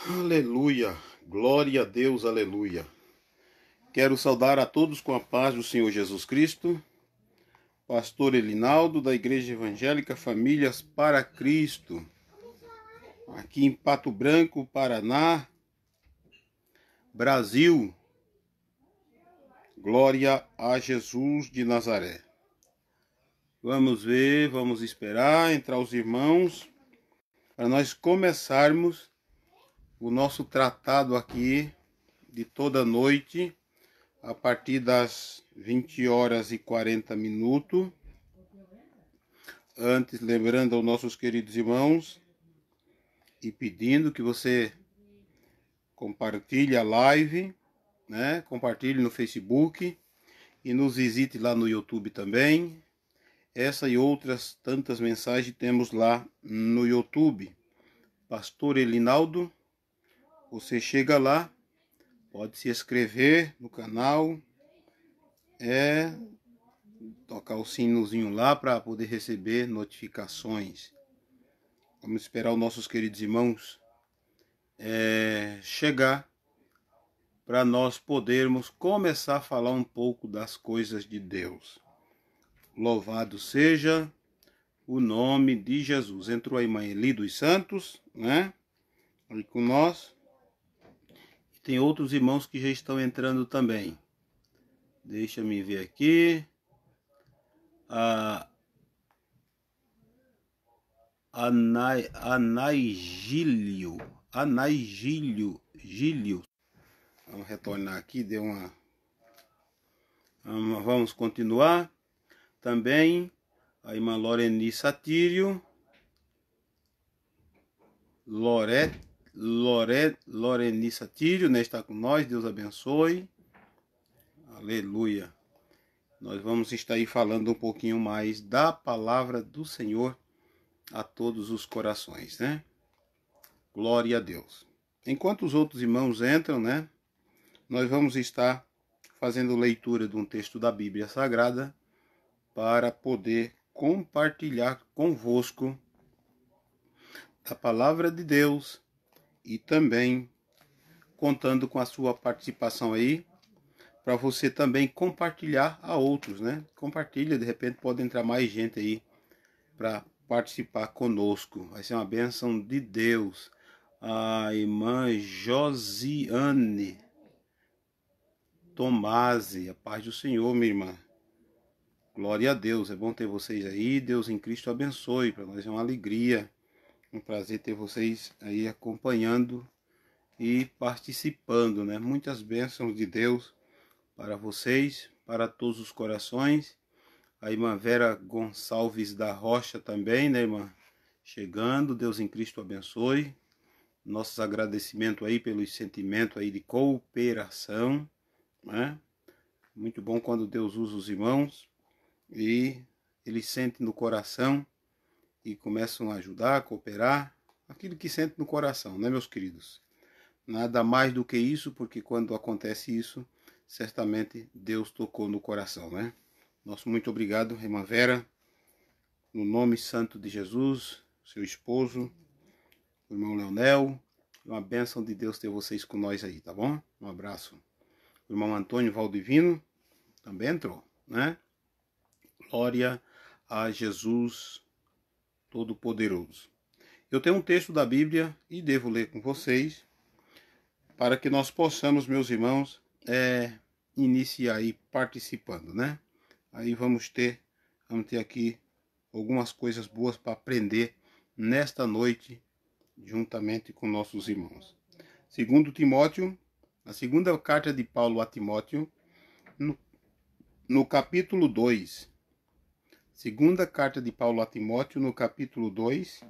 Aleluia, glória a Deus, aleluia. Quero saudar a todos com a paz do Senhor Jesus Cristo. Pastor Elinaldo, da Igreja Evangélica Famílias para Cristo, aqui em Pato Branco, Paraná, Brasil. Glória a Jesus de Nazaré. Vamos ver, vamos esperar entrar os irmãos para nós começarmos o nosso tratado aqui de toda noite, a partir das 20 horas e 40 minutos. Antes, lembrando aos nossos queridos irmãos e pedindo que você compartilhe a live, né? Compartilhe no Facebook e nos visite lá no YouTube também. Essa e outras tantas mensagens temos lá no YouTube. Pastor Elinaldo, você chega lá, pode se inscrever no canal, tocar o sinozinho lá para poder receber notificações. Vamos esperar os nossos queridos irmãos chegar para nós podermos começar a falar um pouco das coisas de Deus. Louvado seja o nome de Jesus. Entrou a irmã Eli dos Santos, né? Aí com nós. E tem outros irmãos que já estão entrando também. Deixa me ver aqui. Anaigílio. Vamos retornar aqui, Vamos continuar. Também a irmã Loreni Satírio. Loreni Satírio, né, está com nós, Deus abençoe. Aleluia. Nós vamos estar aí falando um pouquinho mais da palavra do Senhor a todos os corações, né? Glória a Deus. Enquanto os outros irmãos entram, né, nós vamos estar fazendo leitura de um texto da Bíblia Sagrada para poder compartilhar convosco a palavra de Deus e também contando com a sua participação aí, para você também compartilhar a outros, né? Compartilha, de repente pode entrar mais gente aí para participar conosco. Vai ser uma bênção de Deus. A irmã Josiane Tomasi, a paz do Senhor, minha irmã. Glória a Deus, é bom ter vocês aí. Deus em Cristo abençoe. Para nós é uma alegria, um prazer ter vocês aí acompanhando e participando, né? Muitas bênçãos de Deus para vocês, para todos os corações. A irmã Vera Gonçalves da Rocha também, né, irmã? Chegando, Deus em Cristo abençoe. Nossos agradecimentos aí pelos sentimentos aí de cooperação, né? Muito bom quando Deus usa os irmãos e eles sentem no coração e começam a ajudar, a cooperar, aquilo que sente no coração, né, meus queridos? Nada mais do que isso, porque quando acontece isso, certamente Deus tocou no coração, né? Nosso muito obrigado, irmã Vera, no nome santo de Jesus, seu esposo, o irmão Leonel, uma bênção de Deus ter vocês com nós aí, tá bom? Um abraço. O irmão Antônio Valdivino também entrou, né? Glória a Jesus Todo-Poderoso. Eu tenho um texto da Bíblia e devo ler com vocês, para que nós possamos, meus irmãos, iniciar aí participando, né? Aí vamos ter aqui algumas coisas boas para aprender nesta noite, juntamente com nossos irmãos. Segundo Timóteo, a segunda carta de Paulo a Timóteo, no capítulo 2. Segunda carta de Paulo a Timóteo, no capítulo 2.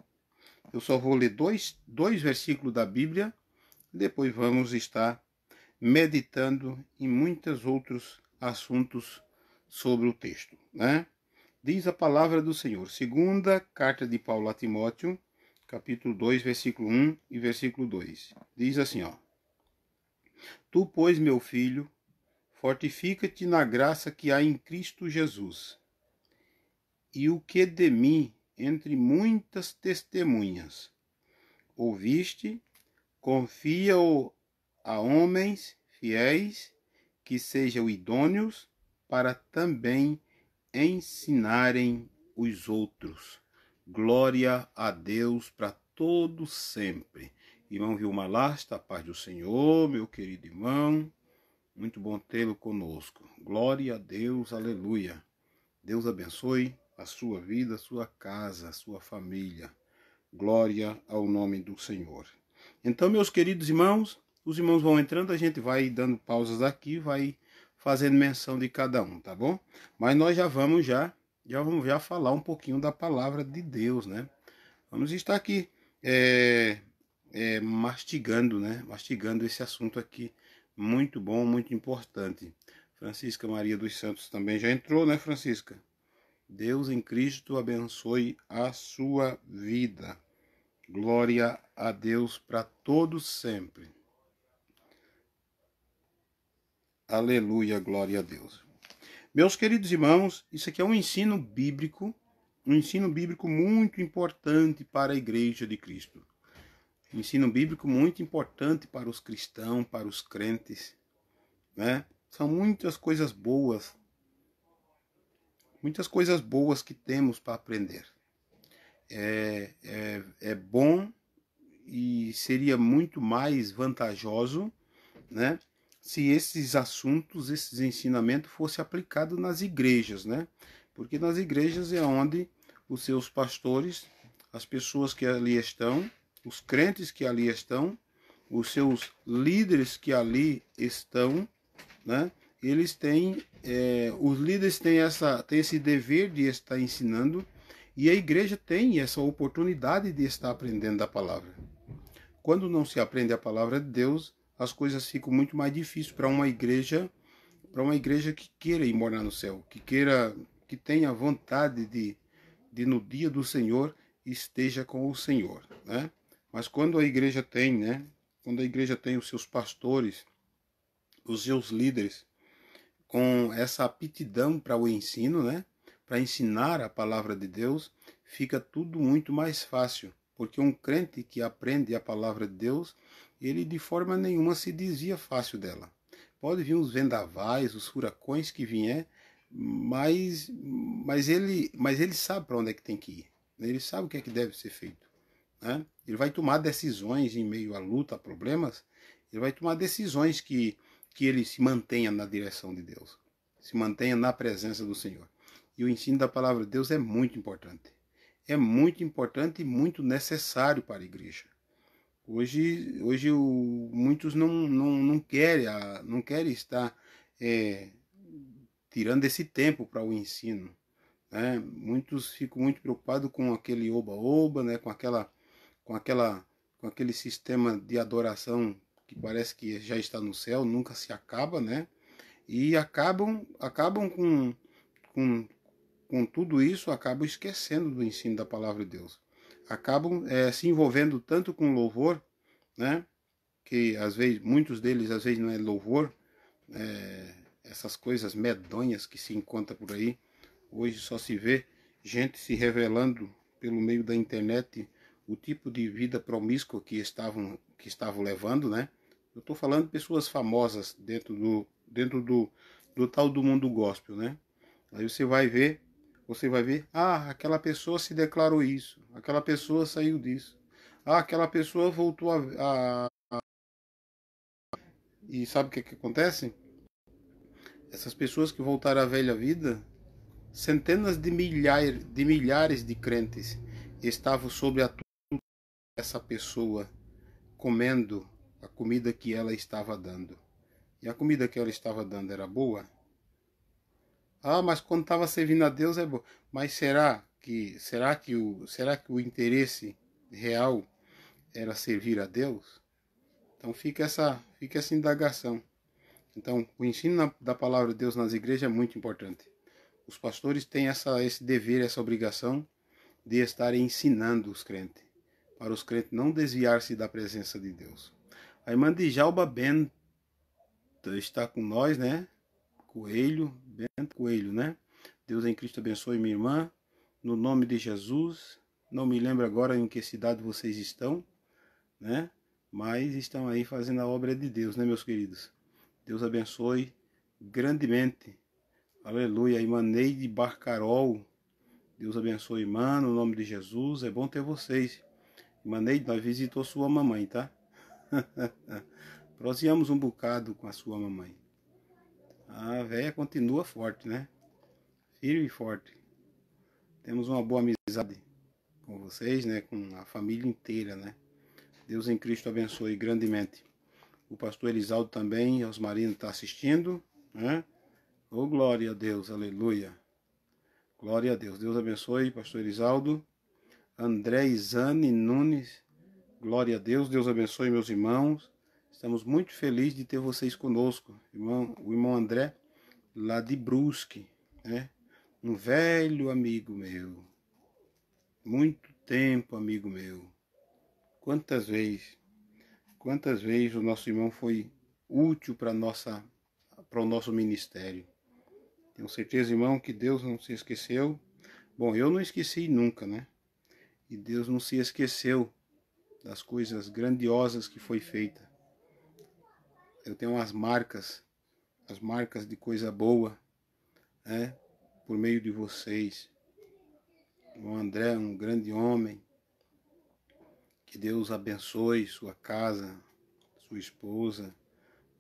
Eu só vou ler dois versículos da Bíblia, depois vamos estar meditando em muitos outros assuntos sobre o texto, né? Diz a palavra do Senhor, segunda carta de Paulo a Timóteo, capítulo 2, versículo 1 e versículo 2. Diz assim, ó: Tu, pois, meu filho, fortifica-te na graça que há em Cristo Jesus. E o que de mim, entre muitas testemunhas, ouviste, confia-o a homens fiéis que sejam idôneos para também ensinarem os outros. Glória a Deus para todos sempre. Irmão Vilmar Lasta, a paz do Senhor, meu querido irmão. Muito bom tê-lo conosco. Glória a Deus, aleluia. Deus abençoe a sua vida, a sua casa, a sua família. Glória ao nome do Senhor. Então, meus queridos irmãos, os irmãos vão entrando, a gente vai dando pausas aqui, vai fazendo menção de cada um, tá bom? Mas nós já vamos falar um pouquinho da palavra de Deus, né? Vamos estar aqui mastigando, né? Mastigando esse assunto aqui, muito bom, muito importante. Francisca Maria dos Santos também já entrou, né, Francisca? Deus em Cristo abençoe a sua vida. Glória a Deus para todos sempre. Aleluia, glória a Deus. Meus queridos irmãos, isso aqui é um ensino bíblico muito importante para a Igreja de Cristo. Ensino bíblico muito importante para os cristãos, para os crentes, né? São muitas coisas boas que temos para aprender. É bom e seria muito mais vantajoso, né, se esses assuntos, esses ensinamentos fossem aplicados nas igrejas, né? Porque nas igrejas é onde os seus pastores, as pessoas que ali estão, os crentes que ali estão, os seus líderes que ali estão, né? Eles têm, os líderes têm esse dever de estar ensinando, e a igreja tem essa oportunidade de estar aprendendo a palavra. Quando não se aprende a palavra de Deus, as coisas ficam muito mais difíceis para uma igreja que queira ir morar no céu, que tenha vontade de no dia do Senhor esteja com o Senhor, né? Mas quando a igreja tem, né? Quando a igreja tem os seus pastores, os seus líderes, com essa aptidão para o ensino, né? Para ensinar a palavra de Deus, fica tudo muito mais fácil. Porque um crente que aprende a palavra de Deus, ele de forma nenhuma se desvia fácil dela. Pode vir os vendavais, os furacões que vier, mas ele sabe para onde é que tem que ir. Ele sabe o que é que deve ser feito, né? Ele vai tomar decisões em meio à luta, a problemas. Ele vai tomar decisões que ele se mantenha na direção de Deus, se mantenha na presença do Senhor. E o ensino da palavra de Deus é muito importante. É muito importante e muito necessário para a igreja. Hoje muitos não querem estar tirando esse tempo para o ensino, né? Muitos ficam muito preocupados com aquele oba-oba, né? com aquele sistema de adoração que parece que já está no céu, nunca se acaba, né? E acabam com tudo isso, acabam esquecendo do ensino da palavra de Deus. Acabam se envolvendo tanto com louvor, né? Que às vezes, muitos deles às vezes não é louvor, essas coisas medonhas que se encontra por aí. Hoje só se vê gente se revelando pelo meio da internet o tipo de vida promíscua que estavam levando, né? Eu estou falando de pessoas famosas dentro do tal do mundo gospel, né? Aí você vai ver, aquela pessoa se declarou isso, aquela pessoa saiu disso, aquela pessoa voltou E sabe o que acontece? Essas pessoas que voltaram à velha vida, centenas de milhares de crentes estavam sobre a tudo dessa pessoa, comendo a comida que ela estava dando. E a comida que ela estava dando era boa? Mas quando estava servindo a Deus é bom. Mas será que o interesse real era servir a Deus? Então fica essa indagação. Então, o ensino da palavra de Deus nas igrejas é muito importante. Os pastores têm esse dever, essa obrigação de estarem ensinando os crentes, para os crentes não desviar-se da presença de Deus. A irmã Djalba Bento está com nós, né? Bento Coelho, né? Deus em Cristo abençoe minha irmã, no nome de Jesus. Não me lembro agora em que cidade vocês estão, né? mas estão aí fazendo a obra de Deus, né, meus queridos? Deus abençoe grandemente. Aleluia. Imaneide Barcarol, Deus abençoe, irmã, no nome de Jesus. É bom ter vocês. Imaneide, nós visitou sua mamãe, tá? Proseamos um bocado com a sua mamãe. A véia continua forte, né? Firme e forte. Temos uma boa amizade com vocês, né? Com a família inteira, né? Deus em Cristo abençoe grandemente. O pastor Elisaldo também, Osmarino, está assistindo, né? Oh, glória a Deus, aleluia. Glória a Deus. Deus abençoe, pastor Elisaldo. André Isane Nunes, glória a Deus. Deus abençoe, meus irmãos. Estamos muito felizes de ter vocês conosco. O irmão André, lá de Brusque, né? Um velho amigo meu. Muito tempo, amigo meu. Quantas vezes o nosso irmão foi útil para o nosso ministério. Tenho certeza, irmão, que Deus não se esqueceu. Bom, eu não esqueci nunca, né? E Deus não se esqueceu das coisas grandiosas que foi feita. Eu tenho as marcas de coisa boa, né? Por meio de vocês. O André é um grande homem. Que Deus abençoe sua casa, sua esposa,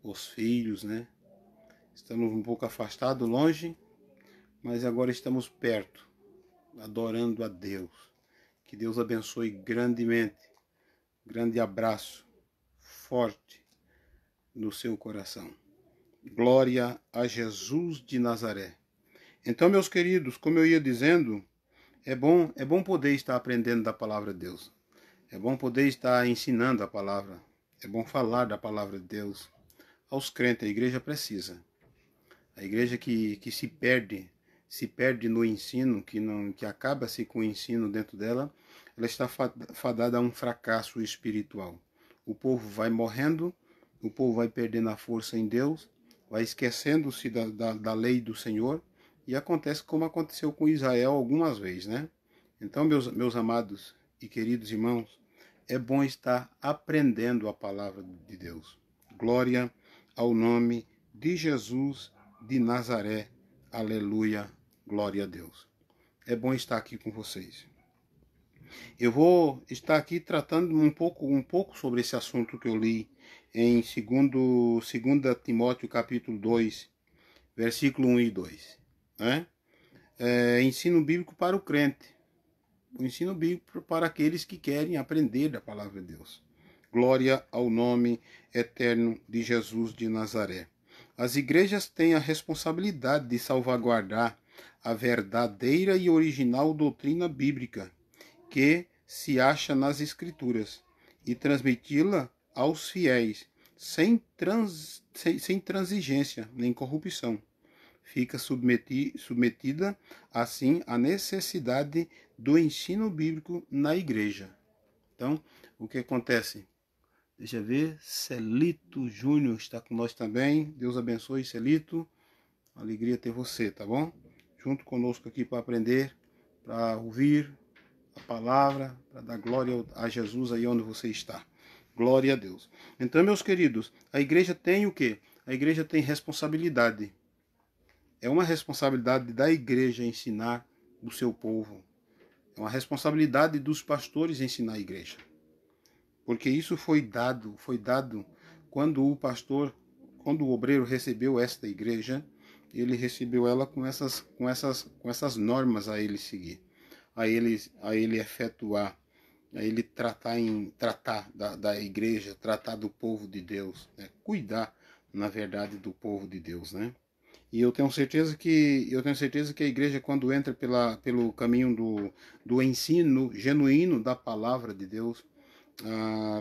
os filhos, né? Estamos um pouco afastados, longe, mas agora estamos perto, adorando a Deus. Que Deus abençoe grandemente. Grande abraço, forte no seu coração. Glória a Jesus de Nazaré. Então, meus queridos, como eu ia dizendo, é bom poder estar aprendendo da palavra de Deus. É bom poder estar ensinando a palavra. É bom falar da palavra de Deus aos crentes. A igreja precisa. A igreja que se perde no ensino, que acaba-se com o ensino dentro dela, ela está fadada a um fracasso espiritual. O povo vai morrendo, o povo vai perdendo a força em Deus, vai esquecendo-se da lei do Senhor, e acontece como aconteceu com Israel algumas vezes, né? Então, meus amados e queridos irmãos, é bom estar aprendendo a palavra de Deus. Glória ao nome de Jesus de Nazaré. Aleluia. Glória a Deus. É bom estar aqui com vocês. Eu vou estar aqui tratando um pouco sobre esse assunto que eu li em 2 Timóteo capítulo 2, versículo 1 e 2. Né? Ensino bíblico para o crente. O ensino bíblico para aqueles que querem aprender da palavra de Deus. Glória ao nome eterno de Jesus de Nazaré. As igrejas têm a responsabilidade de salvaguardar a verdadeira e original doutrina bíblica que se acha nas Escrituras e transmiti-la aos fiéis sem transigência nem corrupção. Fica submetida, assim, à necessidade do ensino bíblico na igreja. Então, o que acontece? Deixa eu ver, Celito Júnior está com nós também. Deus abençoe, Celito. Alegria ter você, tá bom? Junto conosco aqui para aprender, para ouvir a palavra, para dar glória a Jesus aí onde você está. Glória a Deus. Então, meus queridos, a igreja tem o quê? A igreja tem responsabilidade. É uma responsabilidade da igreja ensinar o seu povo. É uma responsabilidade dos pastores ensinar a igreja. Porque isso foi dado quando o obreiro recebeu esta igreja, ele recebeu ela com essas normas a ele seguir, a ele efetuar, a ele tratar da igreja, tratar do povo de Deus, né? Cuidar, na verdade, do povo de Deus, né? E eu tenho certeza que a igreja, quando entra pelo caminho do ensino genuíno da palavra de Deus,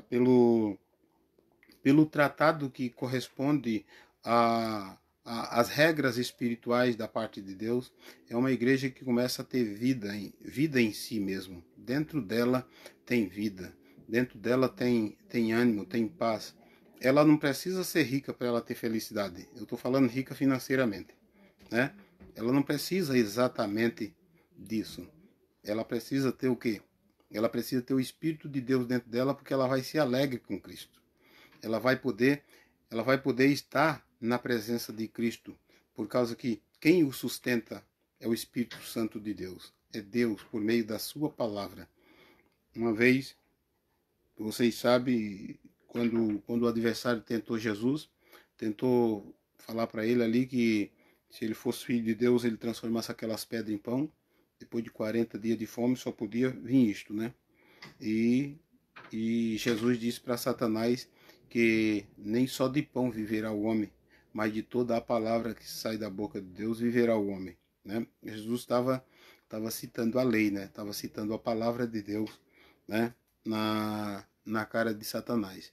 pelo tratado que corresponde às regras espirituais da parte de Deus, é uma igreja que começa a ter vida em si mesmo. Dentro dela tem vida, dentro dela tem ânimo, tem paz. Ela não precisa ser rica para ela ter felicidade. Eu estou falando rica financeiramente, né? Ela não precisa exatamente disso. Ela precisa ter o quê? Ela precisa ter o Espírito de Deus dentro dela, porque ela vai ser alegre com Cristo. ela vai poder estar na presença de Cristo, por causa que quem o sustenta é o Espírito Santo de Deus, é Deus por meio da sua palavra. Uma vez, vocês sabem, quando o adversário tentou Jesus, tentou falar para ele ali que se ele fosse filho de Deus, ele transformasse aquelas pedras em pão. Depois de 40 dias de fome, só podia vir isto, né? E Jesus disse para Satanás que nem só de pão viverá o homem, mas de toda a palavra que sai da boca de Deus viverá o homem, né? Jesus estava citando a lei, né? Estava citando a palavra de Deus, né? Na cara de Satanás.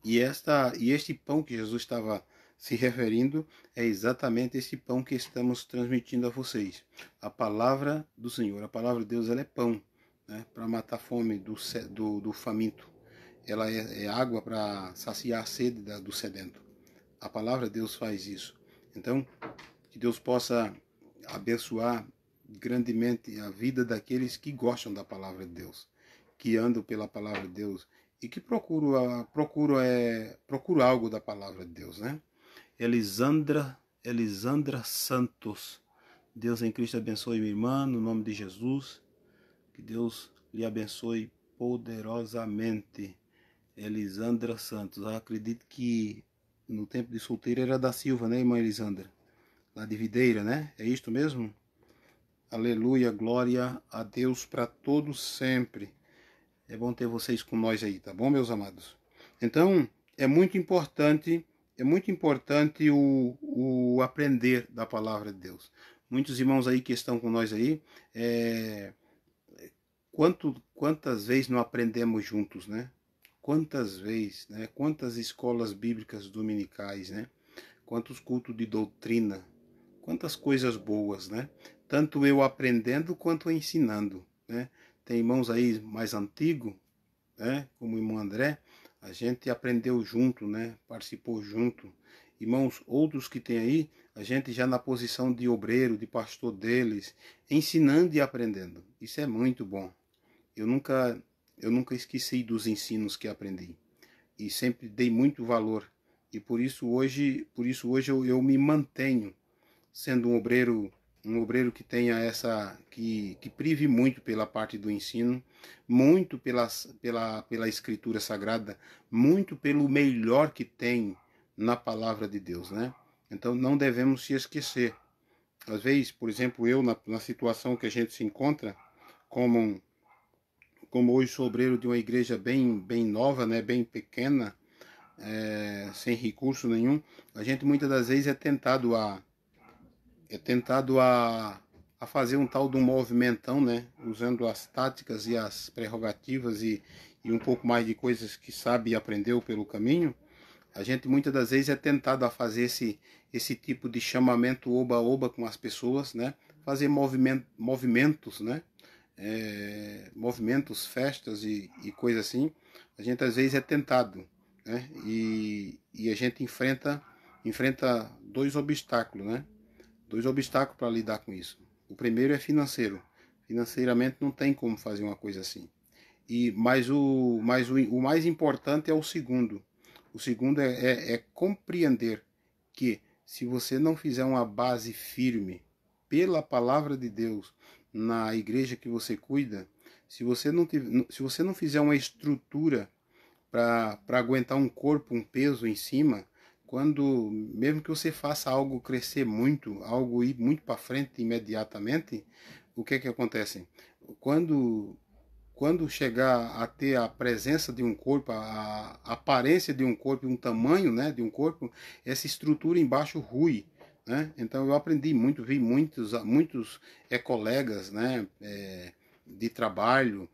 E este pão que Jesus estava se referindo é exatamente esse pão que estamos transmitindo a vocês. A palavra do Senhor, a palavra de Deus, ela é pão, né, para matar a fome do faminto. Ela é água para saciar a sede do sedento. A palavra de Deus faz isso. Então, que Deus possa abençoar grandemente a vida daqueles que gostam da palavra de Deus, que andam pela palavra de Deus e que procuram algo da palavra de Deus, né? Elisandra Santos. Deus em Cristo abençoe minha irmã, no nome de Jesus. Que Deus lhe abençoe poderosamente. Elisandra Santos. Eu acredito que no tempo de solteira era da Silva, né, irmã Elisandra? Lá de Videira, né? É isto mesmo? Aleluia, glória a Deus para todos sempre. É bom ter vocês com nós aí, tá bom, meus amados? Então, é muito importante o aprender da palavra de Deus. Muitos irmãos aí que estão com nós aí, quantas vezes não aprendemos juntos, né? Quantas vezes, né? Quantas escolas bíblicas dominicais, né? Quantos cultos de doutrina, quantas coisas boas, né? Tanto eu aprendendo quanto ensinando, né? Tem irmãos aí mais antigos, né? Como o irmão André, a gente aprendeu junto, né? Participou junto. Irmãos, outros que tem aí, a gente já na posição de obreiro, de pastor deles, ensinando e aprendendo. Isso é muito bom. Eu nunca esqueci dos ensinos que aprendi e sempre dei muito valor. E por isso hoje eu me mantenho sendo um obreiro que tenha que prive muito pela parte do ensino, muito pela escritura sagrada, muito pelo melhor que tem na palavra de Deus, né? Então não devemos se esquecer. Às vezes, por exemplo, eu na situação que a gente se encontra, como hoje sou obreiro de uma igreja bem nova, né, bem pequena, sem recurso nenhum, a gente muitas das vezes é tentado a fazer um tal de um movimentão, né, usando as táticas e as prerrogativas e um pouco mais de coisas que sabe e aprendeu pelo caminho. A gente muitas das vezes é tentado a fazer esse tipo de chamamento oba-oba com as pessoas, né, fazer movimentos, né, movimentos, festas e coisas assim. A gente às vezes é tentado, né, e a gente enfrenta dois obstáculos, né, dois obstáculos para lidar com isso. O primeiro é financeiro. Financeiramente não tem como fazer uma coisa assim. Mas o mais importante é o segundo. O segundo é compreender que se você não fizer uma base firme pela palavra de Deus na igreja que você cuida, se você não fizer uma estrutura para aguentar um corpo, um peso em cima, mesmo que você faça algo crescer muito, algo ir muito para frente imediatamente, o que acontece? Quando chegar a ter a presença de um corpo, a aparência de um corpo, um tamanho, né, de um corpo, essa estrutura embaixo rui, né? Então eu aprendi muito, vi muitos colegas, né, de trabalho,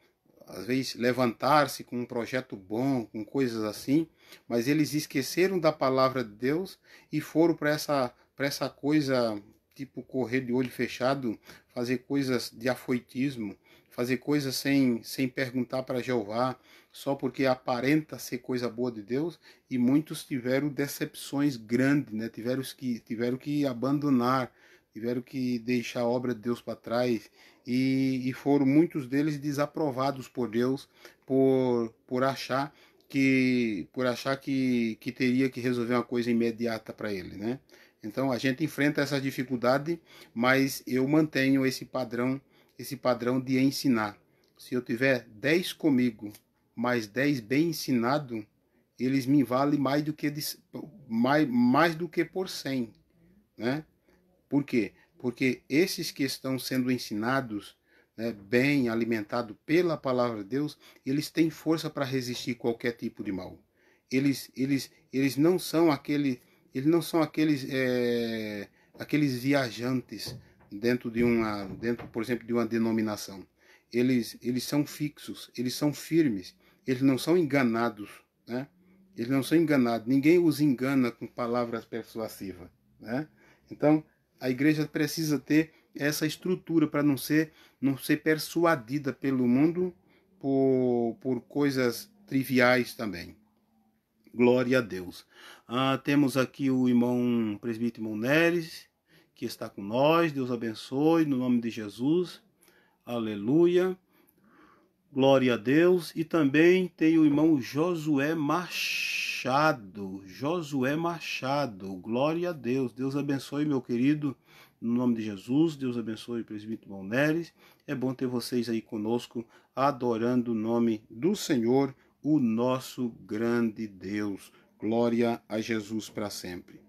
às vezes levantar-se com um projeto bom, com coisas assim, mas eles esqueceram da palavra de Deus e foram para essa coisa, tipo correr de olho fechado, fazer coisas de afoitismo, fazer coisas sem perguntar para Jeová, só porque aparenta ser coisa boa de Deus, e muitos tiveram decepções grandes, né? Tiveram que abandonar, tiveram que deixar a obra de Deus para trás, e foram muitos deles desaprovados por Deus por achar por achar que teria que resolver uma coisa imediata para ele, né? Então a gente enfrenta essa dificuldade, mas eu mantenho esse padrão de ensinar. Se eu tiver 10 comigo, mais 10 bem ensinado, eles me valem mais do que por 100, né? Por quê? Porque esses que estão sendo ensinados, né, bem alimentados pela palavra de Deus, eles têm força para resistir qualquer tipo de mal. Eles não são aqueles viajantes dentro, por exemplo, de uma denominação. Eles são fixos, eles são firmes, eles não são enganados, né? Eles não são enganados. Ninguém os engana com palavras persuasivas, né? Então, a igreja precisa ter essa estrutura para não ser persuadida pelo mundo por coisas triviais também. Glória a Deus. Temos aqui o irmão presbítero Neres, que está com nós. Deus abençoe, no nome de Jesus. Aleluia. Glória a Deus. E também tem o irmão Josué Machado. Josué Machado. Glória a Deus. Deus abençoe, meu querido. No nome de Jesus. Deus abençoe o presbítero Neres. É bom ter vocês aí conosco, adorando o nome do Senhor, o nosso grande Deus. Glória a Jesus para sempre.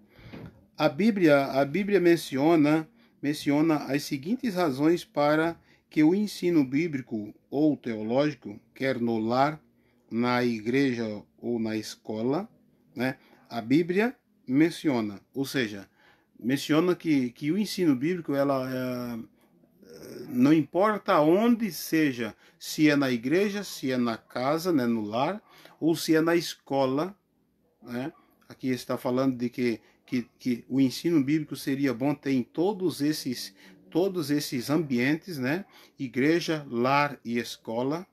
A Bíblia menciona as seguintes razões para que o ensino bíblico ou teológico, quer no lar, na igreja ou na escola, né? A Bíblia menciona, ou seja, menciona que o ensino bíblico, não importa onde seja, se é na igreja, se é na casa, né, no lar, ou se é na escola, né? Aqui está falando de que o ensino bíblico seria bom ter em todos esses ambientes, né? Igreja, lar e escola.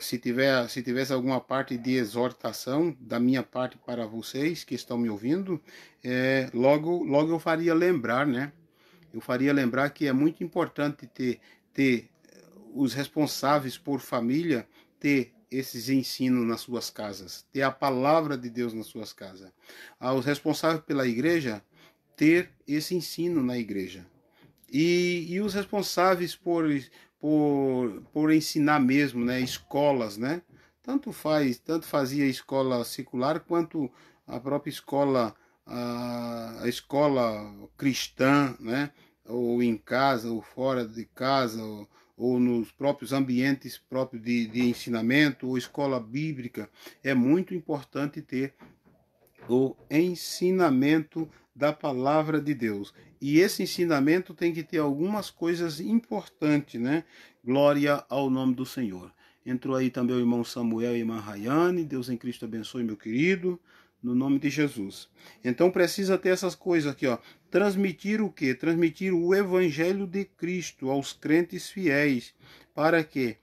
Se tivesse alguma parte de exortação da minha parte para vocês que estão me ouvindo, logo eu faria lembrar, né? Eu faria lembrar que é muito importante ter os responsáveis por família, ter esses ensinos nas suas casas, ter a palavra de Deus nas suas casas. Os responsáveis pela igreja, ter esse ensino na igreja. E os responsáveis por ensinar mesmo, né, escolas, né? Tanto fazia a escola secular quanto a própria escola, a escola cristã, né? Ou em casa, ou fora de casa, ou nos próprios ambientes próprios de ensinamento, ou escola bíblica. É muito importante ter o ensinamento da palavra de Deus. E esse ensinamento tem que ter algumas coisas importantes, né? Glória ao nome do Senhor. Entrou aí também o irmão Samuel e a irmã Rayane. Deus em Cristo abençoe, meu querido, no nome de Jesus. Então precisa ter essas coisas aqui, ó. Transmitir o quê? Transmitir o evangelho de Cristo aos crentes fiéis, para que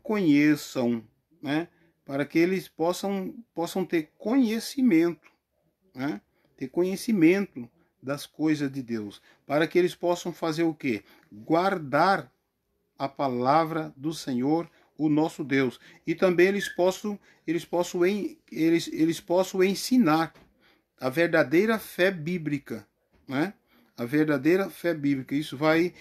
conheçam, né? Para que eles possam ter conhecimento, né? Ter conhecimento das coisas de Deus, para que eles possam fazer o quê? Guardar a palavra do Senhor, o nosso Deus, e também eles possam ensinar a verdadeira fé bíblica, né? A verdadeira fé bíblica. Isso vai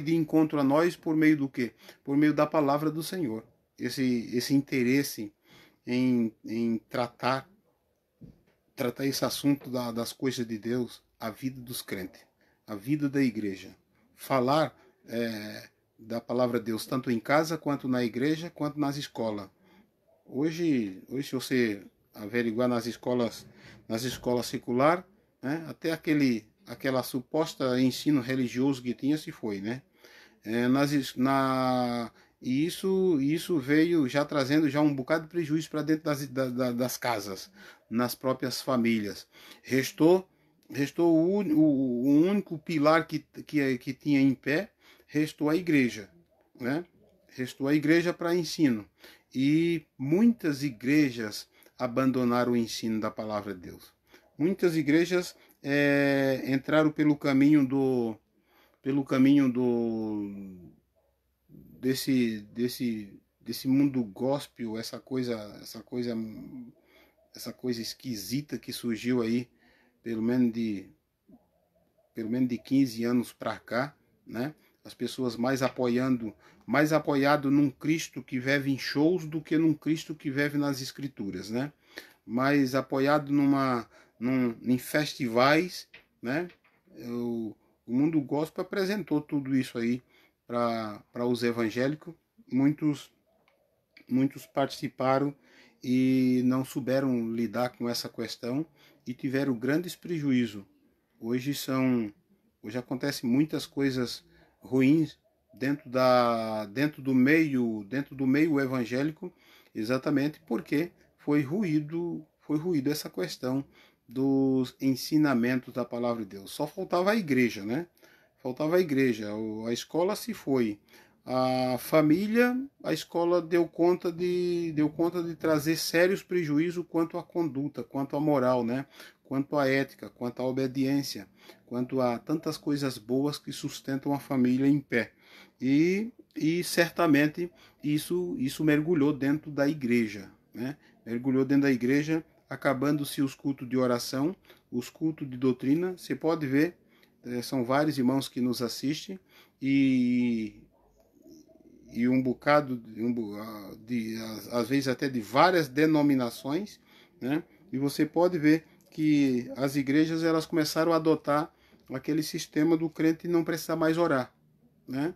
de encontro a nós por meio do quê? Por meio da palavra do Senhor. Esse interesse em tratar esse assunto das coisas de Deus, a vida dos crentes, a vida da igreja. Falar da palavra de Deus tanto em casa, quanto na igreja, quanto nas escolas. Hoje se você averiguar nas escolas seculares, né, até aquela suposta ensino religioso que tinha se foi, né? E isso veio já trazendo já um bocado de prejuízo para dentro das casas, nas próprias famílias. Restou o único pilar que tinha em pé, restou a igreja, né? Restou a igreja para ensino. E muitas igrejas abandonaram o ensino da palavra de Deus. Muitas igrejas entraram pelo caminho desse desse mundo gospel, essa coisa esquisita que surgiu aí, pelo menos de 15 anos para cá, né? As pessoas mais apoiado num Cristo que vive em shows do que num Cristo que vive nas escrituras, né? Mais apoiado em festivais, né? O mundo gospel apresentou tudo isso aí para os evangélicos. Muitos participaram e não souberam lidar com essa questão e tiveram grandes prejuízos. Hoje acontecem muitas coisas ruins dentro do meio evangélico, exatamente porque foi ruído essa questão dos ensinamentos da palavra de Deus. Só faltava a igreja, né? Faltava a igreja. A escola se foi. A família, a escola deu conta de trazer sérios prejuízos quanto à conduta, quanto à moral, né? Quanto à ética, quanto à obediência, quanto a tantas coisas boas que sustentam a família em pé. E certamente isso mergulhou dentro da igreja, né? Mergulhou dentro da igreja, acabando-se os cultos de oração, os cultos de doutrina. Você pode ver, são vários irmãos que nos assistem e um bocado, às vezes até de várias denominações, né? E você pode ver que as igrejas elas começaram a adotar aquele sistema do crente não precisar mais orar, né?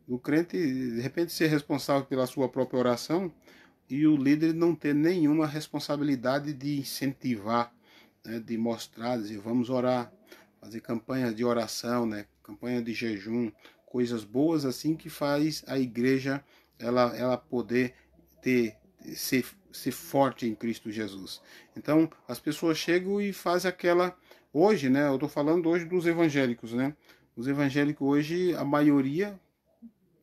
O crente, de repente, ser responsável pela sua própria oração e o líder não ter nenhuma responsabilidade de incentivar, né? De mostrar, dizer, vamos orar, fazer campanhas de oração, né? Campanha de jejum, coisas boas assim que faz a igreja ela poder ser forte em Cristo Jesus. Então, as pessoas chegam e fazem aquela... Hoje, né? Eu estou falando hoje dos evangélicos, né? Os evangélicos hoje, a maioria,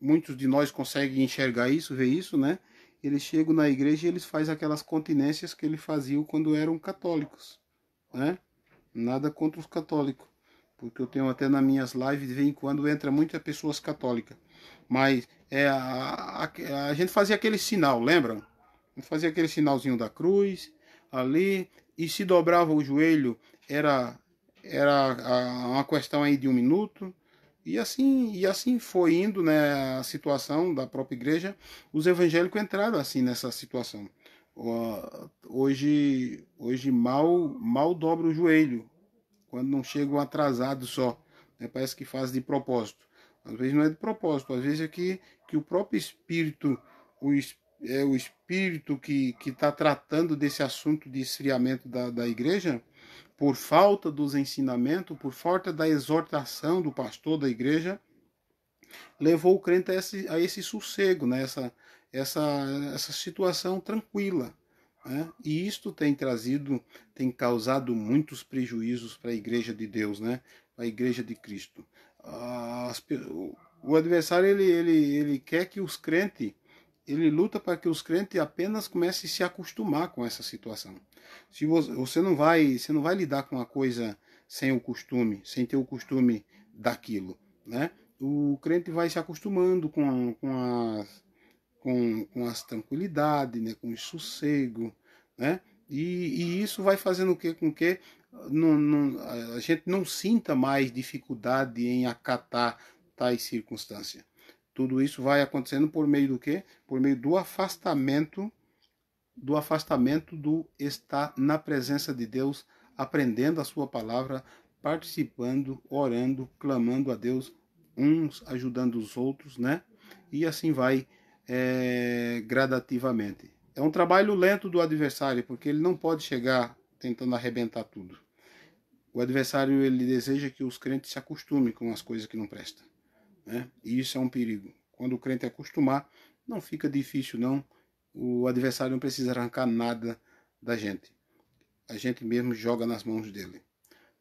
muitos de nós conseguem enxergar isso, ver isso, né? Eles chegam na igreja e eles fazem aquelas continências que eles faziam quando eram católicos, né? Nada contra os católicos, porque eu tenho até nas minhas lives, de vez em quando entra muitas pessoas católicas. Mas a gente fazia aquele sinal, lembram? A gente fazia aquele sinalzinho da cruz ali, e se dobrava o joelho, era uma questão aí de 1 minuto. E assim foi indo, né, a situação da própria igreja. Os evangélicos entraram assim nessa situação. Hoje mal dobra o joelho, quando não chegam atrasados só, né? Parece que faz de propósito. Às vezes não é de propósito, às vezes é que o próprio espírito, o espírito que está tratando desse assunto de esfriamento da igreja, por falta dos ensinamentos, por falta da exortação do pastor da igreja, levou o crente a esse sossego, né? Essa situação tranquila, né? E isto tem causado muitos prejuízos para a igreja de Deus, né? Para a igreja de Cristo. O adversário ele quer que os crentes, ele luta para que os crentes apenas comecem a se acostumar com essa situação. Se você não vai lidar com a coisa sem o costume, sem ter o costume daquilo, né? O crente vai se acostumando com as tranquilidades, né? Com o sossego, né? E isso vai fazendo o quê? Com que a gente não sinta mais dificuldade em acatar tais circunstâncias. Tudo isso vai acontecendo por meio do quê? Por meio do afastamento do estar na presença de Deus, aprendendo a sua palavra, participando, orando, clamando a Deus, uns ajudando os outros, né? E assim vai gradativamente. É um trabalho lento do adversário, porque ele não pode chegar tentando arrebentar tudo. O adversário ele deseja que os crentes se acostumem com as coisas que não prestam, né? E isso é um perigo. Quando o crente acostumar, não fica difícil não. O adversário não precisa arrancar nada da gente. A gente mesmo joga nas mãos dele.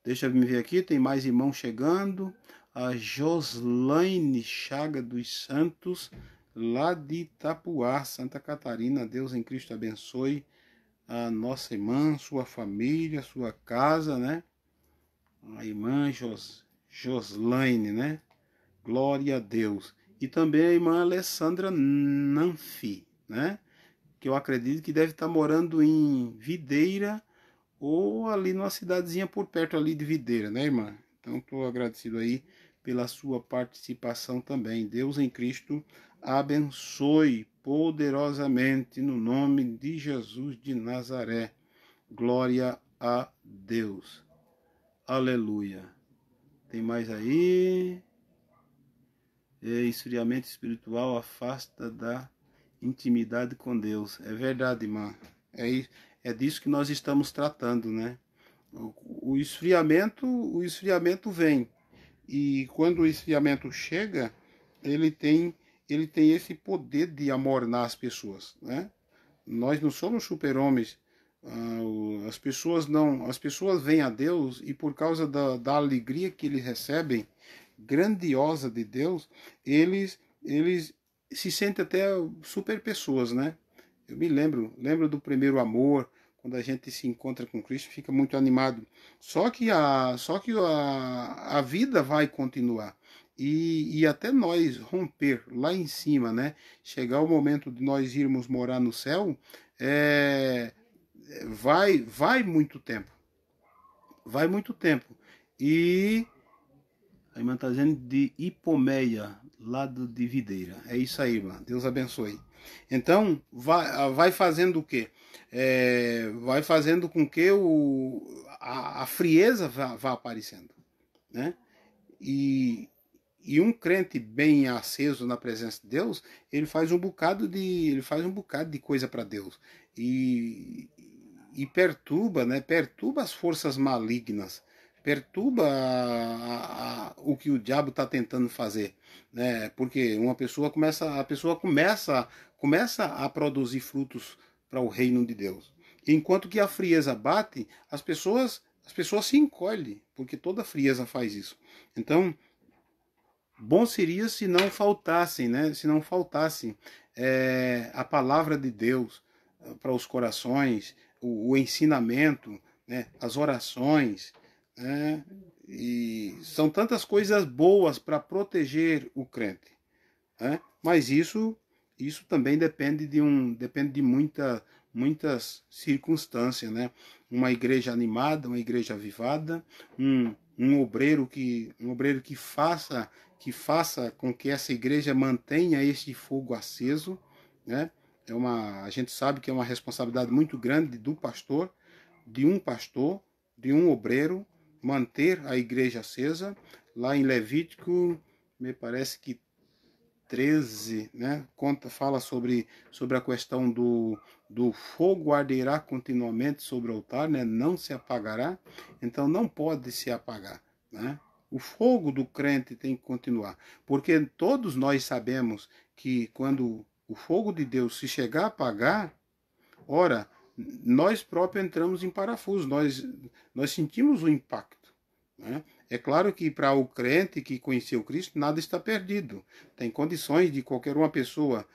Deixa eu me ver aqui, tem mais irmãos chegando. A Joslaine Chaga dos Santos, lá de Itapuá, Santa Catarina. Deus em Cristo abençoe a nossa irmã, sua família, sua casa, né? A irmã Joslaine, né? Glória a Deus. E também a irmã Alessandra Nanfi, né? Que eu acredito que deve estar morando em Videira ou ali numa cidadezinha por perto ali de Videira, né, irmã? Então, estou agradecido aí pela sua participação também. Deus em Cristo abençoe poderosamente no nome de Jesus de Nazaré. Glória a Deus. Aleluia. Tem mais aí? Esfriamento espiritual afasta da intimidade com Deus. É verdade, irmã. É disso que nós estamos tratando, né? O esfriamento vem. E quando o esfriamento chega, ele tem, ele tem esse poder de amornar as pessoas, né? Nós não somos super-homens. As pessoas vêm a Deus e por causa da alegria que eles recebem, grandiosa de Deus, eles se sentem até super pessoas, né? Eu me lembro do primeiro amor, quando a gente se encontra com Cristo, fica muito animado. Só que a vida vai continuar. E até nós romper lá em cima, né? Chegar o momento de nós irmos morar no céu, é, vai muito tempo. Vai muito tempo. E a irmã está dizendo de Ipomeia, lado de Videira. É isso aí, irmã. Deus abençoe. Então, vai fazendo o quê? Vai fazendo com que a frieza vá aparecendo, né? E, e um crente bem aceso na presença de Deus, ele faz um bocado de coisa para Deus. E perturba, né? Perturba as forças malignas, perturba o que o diabo está tentando fazer, né? Porque a pessoa começa a produzir frutos para o reino de Deus. Enquanto que a frieza bate, as pessoas se encolhem, porque toda frieza faz isso. Então, bom seria se não faltassem, né? Se não faltasse a palavra de Deus para os corações, o ensinamento, né? As orações, né? E são tantas coisas boas para proteger o crente, né? Mas isso também depende de muitas circunstâncias, né? Uma igreja animada, uma igreja avivada, um obreiro que faça com que essa igreja mantenha este fogo aceso, né? A gente sabe que é uma responsabilidade muito grande do pastor, de um obreiro, manter a igreja acesa. Lá em Levítico, me parece que 13, né, fala sobre a questão do fogo arderá continuamente sobre o altar, né, não se apagará, então não pode se apagar, né? O fogo do crente tem que continuar, porque todos nós sabemos que quando o fogo de Deus se chegar a apagar, ora, nós próprios entramos em parafuso, nós sentimos o impacto, né? É claro que para o crente que conheceu Cristo, nada está perdido. Tem condições de qualquer uma pessoa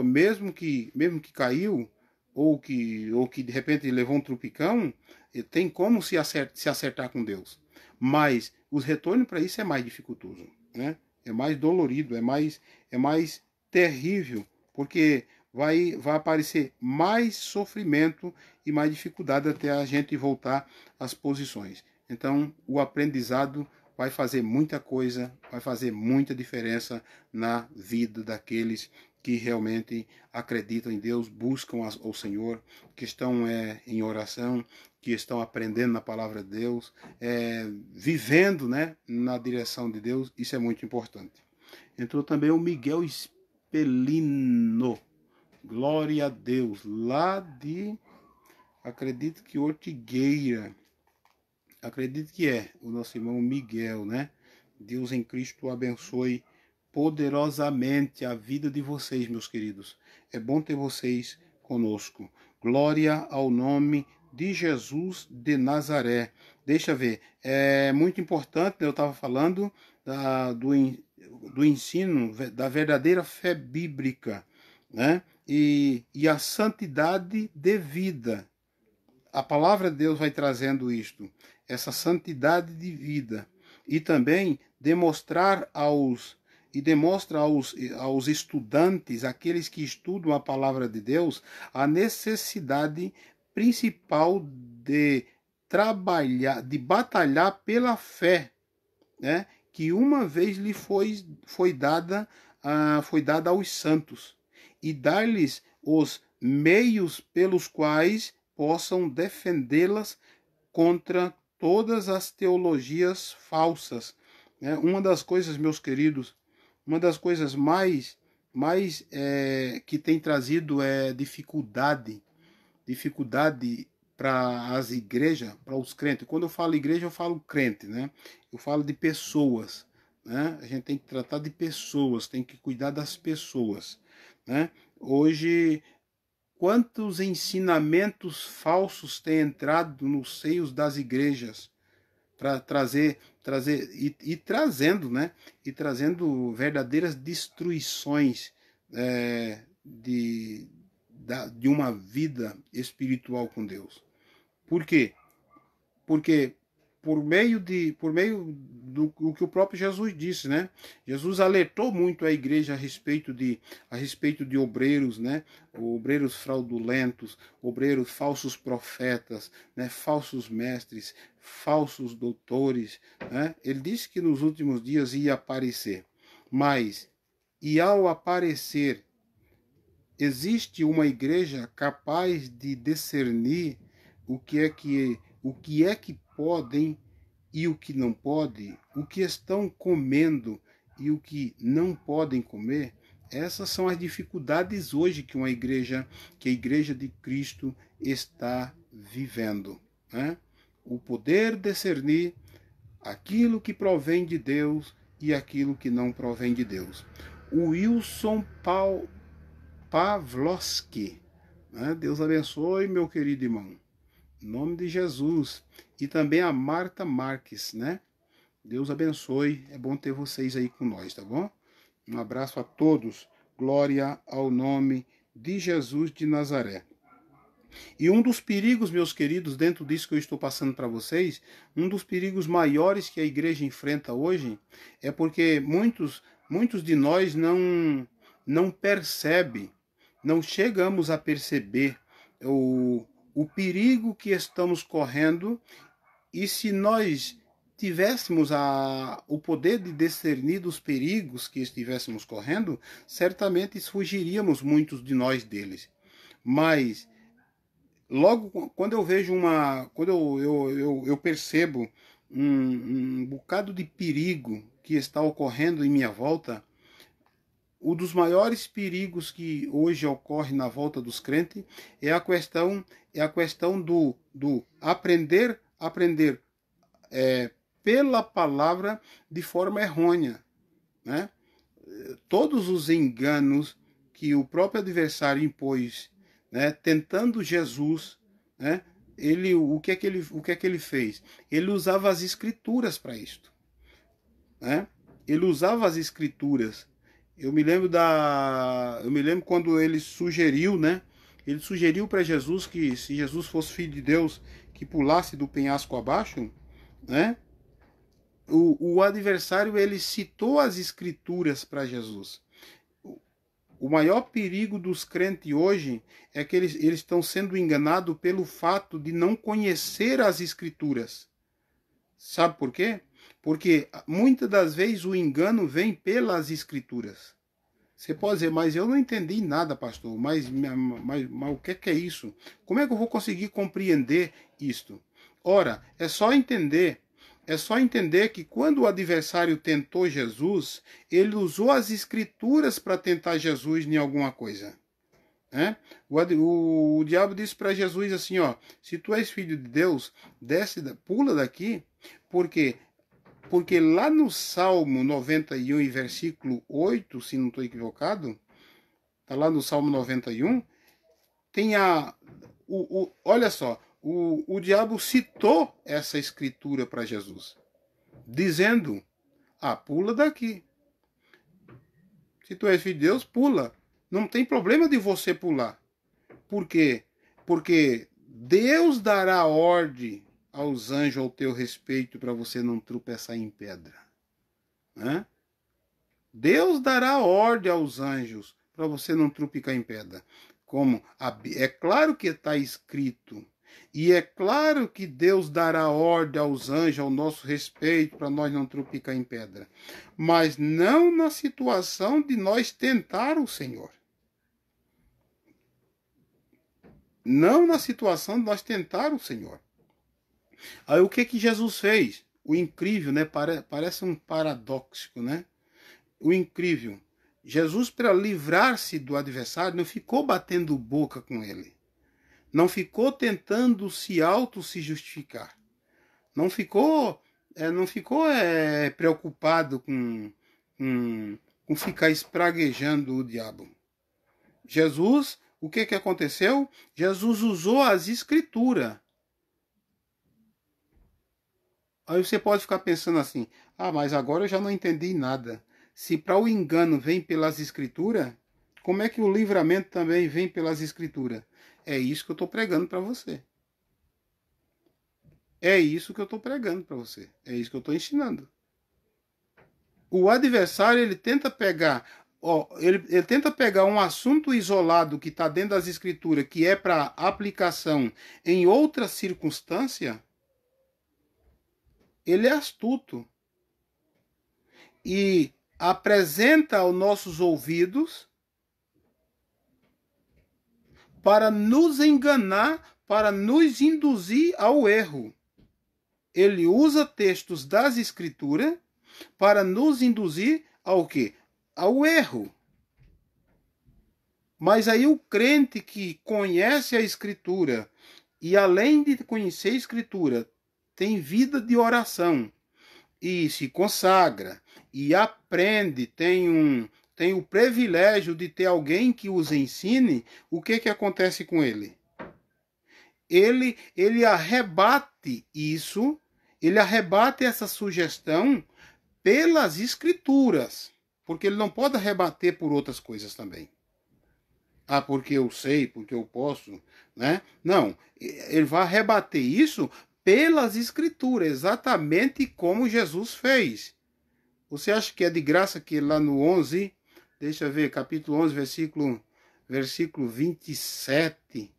mesmo que caiu, ou que de repente levou um trupicão, tem como se acertar com Deus. Mas os retornos para isso é mais dificultoso, né? É mais dolorido, é mais terrível, porque vai aparecer mais sofrimento e mais dificuldade até a gente voltar às posições. Então, o aprendizado vai fazer muita coisa, vai fazer muita diferença na vida daqueles que realmente acreditam em Deus, buscam o Senhor, que estão em oração, que estão aprendendo na palavra de Deus, vivendo, né, na direção de Deus. Isso é muito importante. Entrou também o Miguel Espelino. Glória a Deus. Lá de, acredito que Ortigueira. Acredito que é o nosso irmão Miguel, né? Deus em Cristo o abençoe poderosamente a vida de vocês, meus queridos. É bom ter vocês conosco. Glória ao nome de Jesus de Nazaré. Deixa eu ver. É muito importante, eu estava falando do ensino da verdadeira fé bíblica, né? E a santidade de vida. A palavra de Deus vai trazendo isto, essa santidade de vida, e também demonstrar e demonstra aos estudantes, aqueles que estudam a palavra de Deus, a necessidade principal de trabalhar, de batalhar pela fé, né, que uma vez lhe foi dada aos santos, e dar-lhes os meios pelos quais possam defendê-las contra todas as teologias falsas. Né? Uma das coisas, meus queridos, uma das coisas mais que tem trazido dificuldade para as igrejas, para os crentes. Quando eu falo igreja, eu falo crente, né? Eu falo de pessoas, né? A gente tem que tratar de pessoas, tem que cuidar das pessoas, né? Hoje, quantos ensinamentos falsos têm entrado nos seios das igrejas para trazer e trazendo, né? E trazendo verdadeiras destruições de uma vida espiritual com Deus. Por quê? Porque por meio do que o próprio Jesus disse, né? Jesus alertou muito a igreja a respeito de obreiros, né? Obreiros fraudulentos, obreiros falsos profetas, né? Falsos mestres, falsos doutores, né? Ele disse que nos últimos dias ia aparecer, mas e ao aparecer, existe uma igreja capaz de discernir o que é que podem e o que não pode, o que estão comendo e o que não podem comer? Essas são as dificuldades hoje que que a igreja de Cristo está vivendo, né? O poder discernir aquilo que provém de Deus e aquilo que não provém de Deus. O Wilson Pavlovski, né? Deus abençoe, meu querido irmão. Em nome de Jesus. E também a Marta Marques, né? Deus abençoe. É bom ter vocês aí com nós, tá bom? Um abraço a todos. Glória ao nome de Jesus de Nazaré. E um dos perigos, meus queridos, dentro disso que eu estou passando para vocês, um dos perigos maiores que a igreja enfrenta hoje é porque muitos de nós não percebem, não chegamos a perceber o perigo que estamos correndo, e se nós tivéssemos o poder de discernir dos perigos que estivéssemos correndo, certamente fugiríamos muitos de nós deles. Mas logo quando eu vejo quando eu percebo um bocado de perigo que está ocorrendo em minha volta, um dos maiores perigos que hoje ocorre na volta dos crentes é a questão do aprender pela palavra de forma errônea, né? Todos os enganos que o próprio adversário impôs, né, tentando Jesus, né, o que é que ele fez? Ele usava as escrituras para isto, né? Ele usava as escrituras. Eu me lembro quando ele sugeriu, né? Ele sugeriu para Jesus que se Jesus fosse filho de Deus, que pulasse do penhasco abaixo, né? O adversário, ele citou as escrituras para Jesus. O maior perigo dos crentes hoje é que eles estão sendo enganados pelo fato de não conhecer as escrituras. Sabe por quê? Porque muitas das vezes o engano vem pelas escrituras. Você pode dizer, mas eu não entendi nada, pastor, mas o que é isso? Como é que eu vou conseguir compreender isto? Ora, é só entender que quando o adversário tentou Jesus, ele usou as escrituras para tentar Jesus em alguma coisa. Né? O diabo disse para Jesus assim, ó, se tu és filho de Deus, pula daqui, porque lá no Salmo 91 e versículo 8, se não estou equivocado, está lá no Salmo 91, tem olha só, o diabo citou essa escritura para Jesus, dizendo, pula daqui. Se tu és filho de Deus, pula. Não tem problema de você pular. Por quê? Porque Deus dará ordem aos anjos ao teu respeito para você não tropeçar em pedra. Né? Deus dará ordem aos anjos para você não trupicar em pedra. É claro que está escrito. E é claro que Deus dará ordem aos anjos ao nosso respeito para nós não trupicar em pedra. Mas não na situação de nós tentar o Senhor. Não na situação de nós tentar o Senhor. Aí o que Jesus fez? O incrível, né? Parece um paradoxo, né? O incrível. Jesus, para livrar-se do adversário, não ficou batendo boca com ele. Não ficou tentando se justificar. Não ficou preocupado com ficar espraguejando o diabo. Jesus, o que aconteceu? Jesus usou as escrituras. Aí você pode ficar pensando assim, mas agora eu já não entendi nada. Se para o engano vem pelas escrituras, como é que o livramento também vem pelas escrituras? É isso que eu estou pregando para você. É isso que eu estou pregando para você. É isso que eu estou ensinando. O adversário, ele tenta pegar, ele tenta pegar um assunto isolado que está dentro das escrituras, que é para aplicação em outra circunstância. Ele é astuto. E apresenta aos nossos ouvidos para nos enganar, para nos induzir ao erro. Ele usa textos das Escrituras para nos induzir ao quê? Ao erro. Mas aí o crente que conhece a Escritura e além de conhecer a Escritura, tem vida de oração e se consagra e aprende, tem o privilégio de ter alguém que os ensine, o que acontece com ele? Ele arrebate isso, ele arrebate essa sugestão pelas escrituras, porque ele não pode rebater por outras coisas também. Porque eu sei, porque eu posso, né? Não, ele vai rebater isso pelas escrituras, exatamente como Jesus fez. Você acha que é de graça que lá no 11, deixa eu ver, capítulo 11, versículo 27,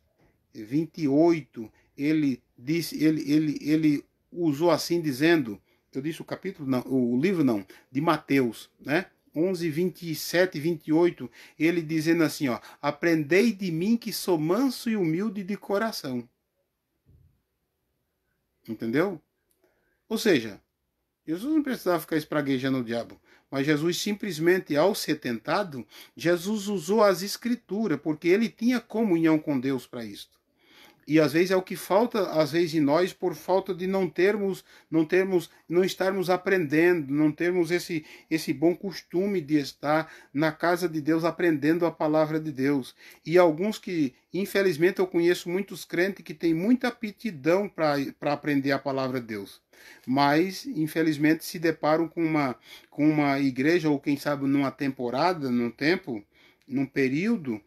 28, ele disse, ele usou assim dizendo, eu disse o capítulo não, o livro não, de Mateus, né? 11, 27 e 28, ele dizendo assim, aprendei de mim que sou manso e humilde de coração. Entendeu? Ou seja, Jesus não precisava ficar espraguejando o diabo, mas Jesus simplesmente, ao ser tentado, Jesus usou as escrituras, porque ele tinha comunhão com Deus para isso. E às vezes é o que falta, às vezes, em nós, por falta de não estarmos aprendendo, não termos esse bom costume de estar na casa de Deus aprendendo a palavra de Deus. E alguns que, infelizmente, eu conheço muitos crentes que têm muita aptidão para aprender a palavra de Deus. Mas, infelizmente, se deparam com uma igreja, ou quem sabe numa temporada, num tempo, num período,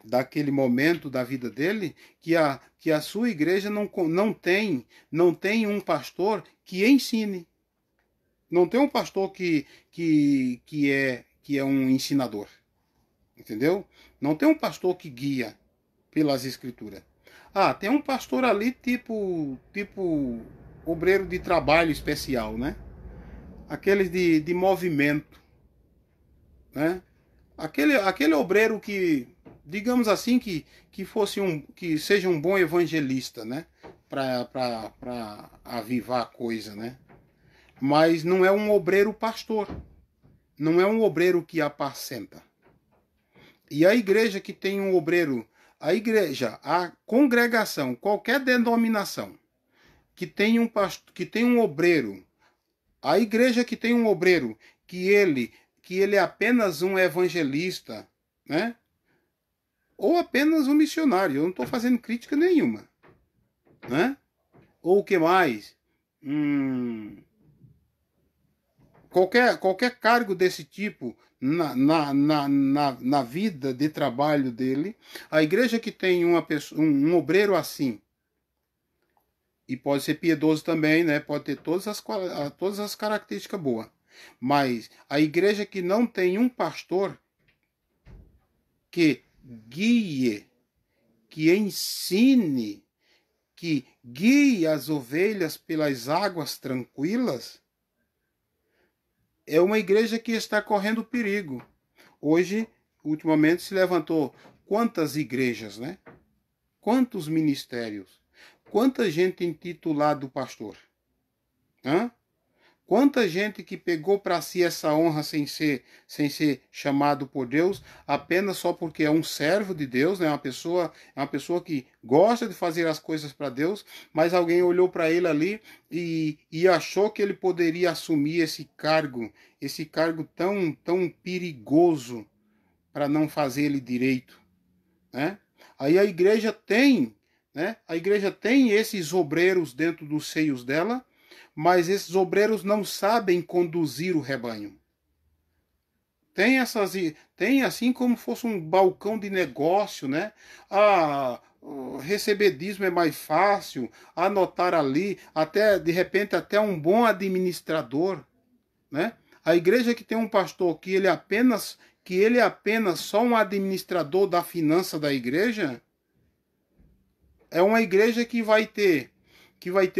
daquele momento da vida dele, que a sua igreja não tem um pastor que ensine. Não tem um pastor que é um ensinador. Entendeu? Não tem um pastor que guia pelas escrituras. Tem um pastor ali tipo obreiro de trabalho especial, né? Aqueles de movimento, né? Aquele obreiro que, digamos assim, que seja um bom evangelista, né? Para avivar a coisa, né? Mas não é um obreiro pastor. Não é um obreiro que apacenta. E a igreja que tem um obreiro, a congregação, qualquer denominação que tem um obreiro, a igreja que tem um obreiro que ele é apenas um evangelista, né? Ou apenas um missionário. Eu não estou fazendo crítica nenhuma, né? Ou o que mais? Qualquer cargo desse tipo na vida de trabalho dele, a igreja que tem um obreiro assim, e pode ser piedoso também, né? Pode ter todas as características boas. Mas a igreja que não tem um pastor que guie, que ensine, que guie as ovelhas pelas águas tranquilas, é uma igreja que está correndo perigo. Hoje, ultimamente, se levantou quantas igrejas, né? Quantos ministérios? Quanta gente intitulado pastor? Hã? Quanta gente que pegou para si essa honra sem ser chamado por Deus, apenas só porque é um servo de Deus, né? É uma pessoa que gosta de fazer as coisas para Deus, mas alguém olhou para ele ali e achou que ele poderia assumir esse cargo tão perigoso para não fazer ele direito, né? Aí a igreja tem, né? A igreja tem esses obreiros dentro dos seios dela, mas esses obreiros não sabem conduzir o rebanho. Tem assim como fosse um balcão de negócio, né? O recebedismo é mais fácil, anotar ali, até de repente até um bom administrador, né? A igreja que tem um pastor que ele é apenas só um administrador da finança da igreja, é uma igreja que vai ter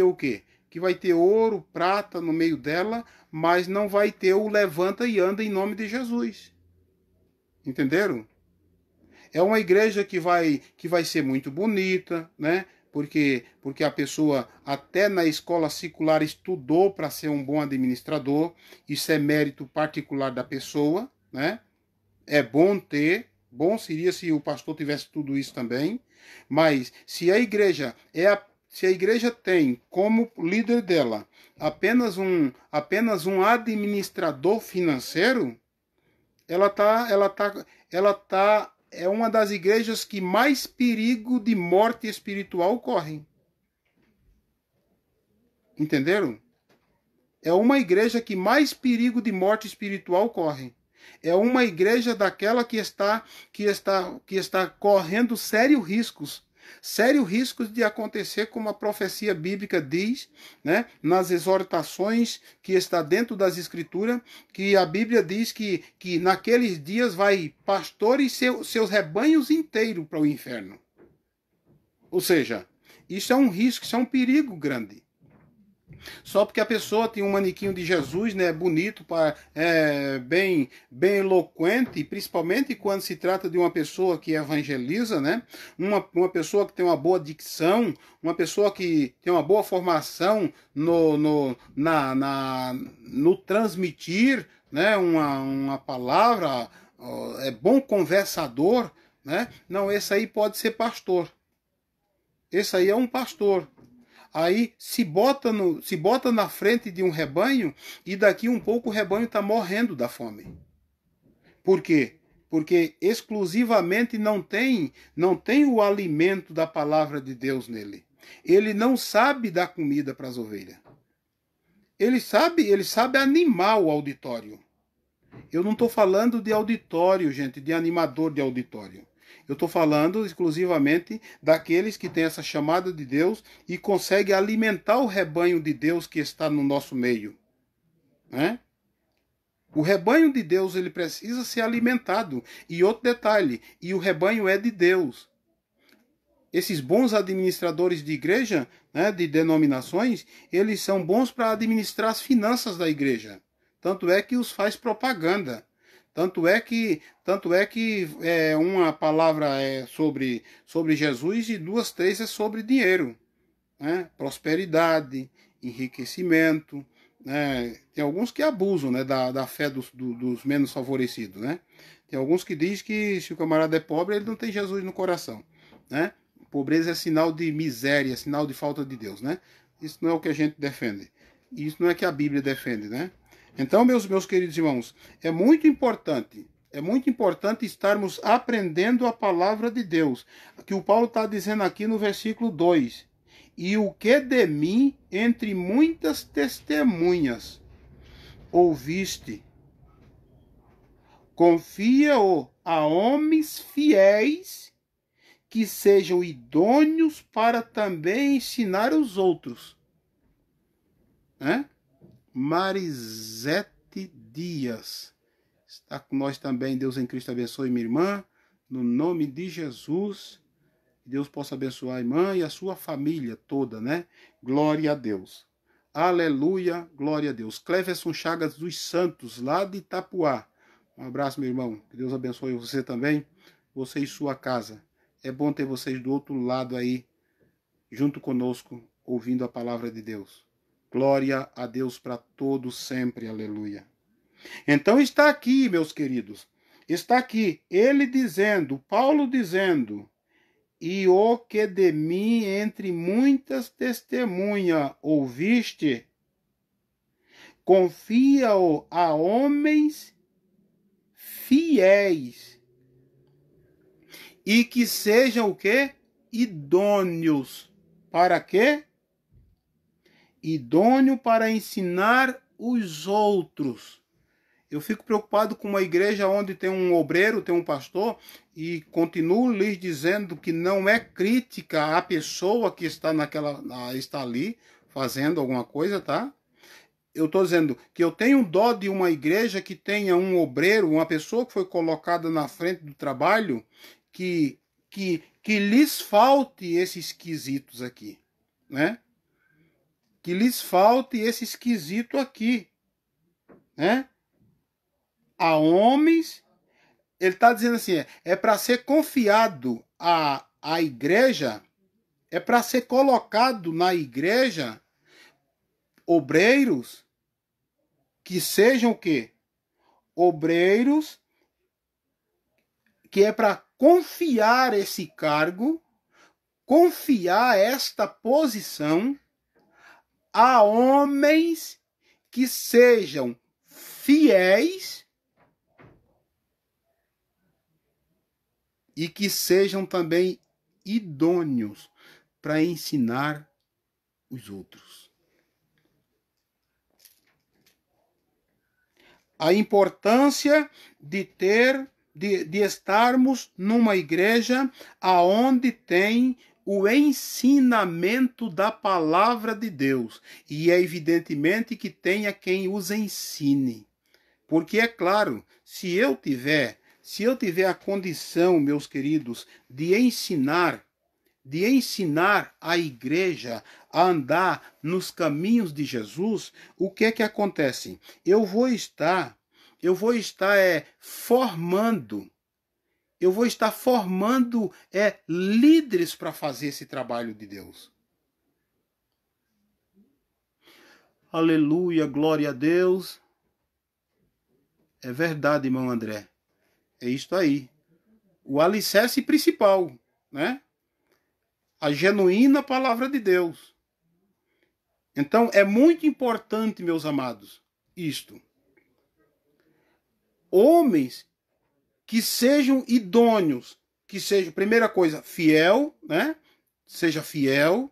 o quê? Que vai ter ouro, prata no meio dela, mas não vai ter o levanta e anda em nome de Jesus. Entenderam? É uma igreja que vai ser muito bonita, né? Porque a pessoa até na escola secular estudou para ser um bom administrador. Isso é mérito particular da pessoa, né? É bom ter, bom seria se o pastor tivesse tudo isso também, mas se a igreja tem como líder dela apenas um administrador financeiro, é uma das igrejas que mais perigo de morte espiritual correm. Entenderam? É uma igreja que mais perigo de morte espiritual corre. É uma igreja daquela que está correndo sérios riscos de acontecer como a profecia bíblica diz, né, nas exortações que está dentro das escrituras, que a Bíblia diz que naqueles dias vai pastores seus rebanhos inteiros para o inferno. Ou seja, isso é um risco, isso é um perigo grande. Só porque a pessoa tem um manequinho de Jesus, né, bonito, bem eloquente, principalmente quando se trata de uma pessoa que evangeliza, né, uma pessoa que tem uma boa dicção, uma pessoa que tem uma boa formação no transmitir, né, uma palavra, é bom conversador, né? Não, esse aí pode ser pastor. Esse aí é um pastor. Aí se bota na frente de um rebanho e daqui um pouco o rebanho está morrendo da fome. Por quê? Porque exclusivamente não tem o alimento da palavra de Deus nele. Ele não sabe dar comida para as ovelhas. Ele sabe animar o auditório. Eu não estou falando de auditório, gente, de animador de auditório. Eu estou falando exclusivamente daqueles que têm essa chamada de Deus e conseguem alimentar o rebanho de Deus que está no nosso meio, né? O rebanho de Deus, ele precisa ser alimentado. E outro detalhe, e o rebanho é de Deus. Esses bons administradores de igreja, né, de denominações, eles são bons para administrar as finanças da igreja. Tanto é que os faz propaganda. Tanto é que uma palavra é sobre Jesus e duas, três é sobre dinheiro, né? Prosperidade, enriquecimento, né? Tem alguns que abusam, né, da fé dos menos favorecidos, né? Tem alguns que dizem que se o camarada é pobre, ele não tem Jesus no coração, né? Pobreza é sinal de miséria, é sinal de falta de Deus, né? Isso não é o que a gente defende. Isso não é que a Bíblia defende, né? Então, meus queridos irmãos, é muito importante estarmos aprendendo a palavra de Deus, que o Paulo está dizendo aqui no versículo 2. E o que de mim, entre muitas testemunhas, ouviste, confia-o a homens fiéis, que sejam idôneos para também ensinar os outros. Né? Marisete 7 dias. Está com nós também, Deus em Cristo abençoe minha irmã, no nome de Jesus. Deus possa abençoar a irmã e a sua família toda, né? Glória a Deus. Aleluia, glória a Deus. Cleverson Chagas dos Santos, lá de Itapuá. Um abraço, meu irmão. Que Deus abençoe você também, você e sua casa. É bom ter vocês do outro lado aí, junto conosco, ouvindo a palavra de Deus. Glória a Deus para todos sempre, aleluia. Então está aqui, meus queridos, está aqui ele dizendo, Paulo dizendo, e o que de mim entre muitas testemunhas ouviste, confia-o a homens fiéis, e que sejam o quê? Idôneos. Para quê? Idôneo para ensinar os outros. Eu fico preocupado com uma igreja onde tem um obreiro, tem um pastor, e continuo lhes dizendo que não é crítica à pessoa que está está ali fazendo alguma coisa, tá? Eu estou dizendo que eu tenho dó de uma igreja que tenha um obreiro, uma pessoa que foi colocada na frente do trabalho, que lhes falte esses quesitos aqui, né? Que lhes falte esse esquisito aqui, né? A homens, ele está dizendo assim, é para ser confiado à igreja, é para ser colocado na igreja obreiros que sejam o quê? Obreiros que é para confiar esse cargo, confiar esta posição a homens que sejam fiéis e que sejam também idôneos para ensinar os outros. A importância de estarmos numa igreja aonde tem o ensinamento da palavra de Deus. E é evidentemente que tenha quem os ensine. Porque é claro, se eu tiver a condição, meus queridos, de ensinar a igreja a andar nos caminhos de Jesus, o que é que acontece? Eu vou estar formando líderes para fazer esse trabalho de Deus. Aleluia, glória a Deus. É verdade, irmão André. É isto aí. O alicerce principal, né? A genuína palavra de Deus. Então, é muito importante, meus amados, isto. Homens que sejam idôneos, que sejam, primeira coisa, fiel, né? Seja fiel.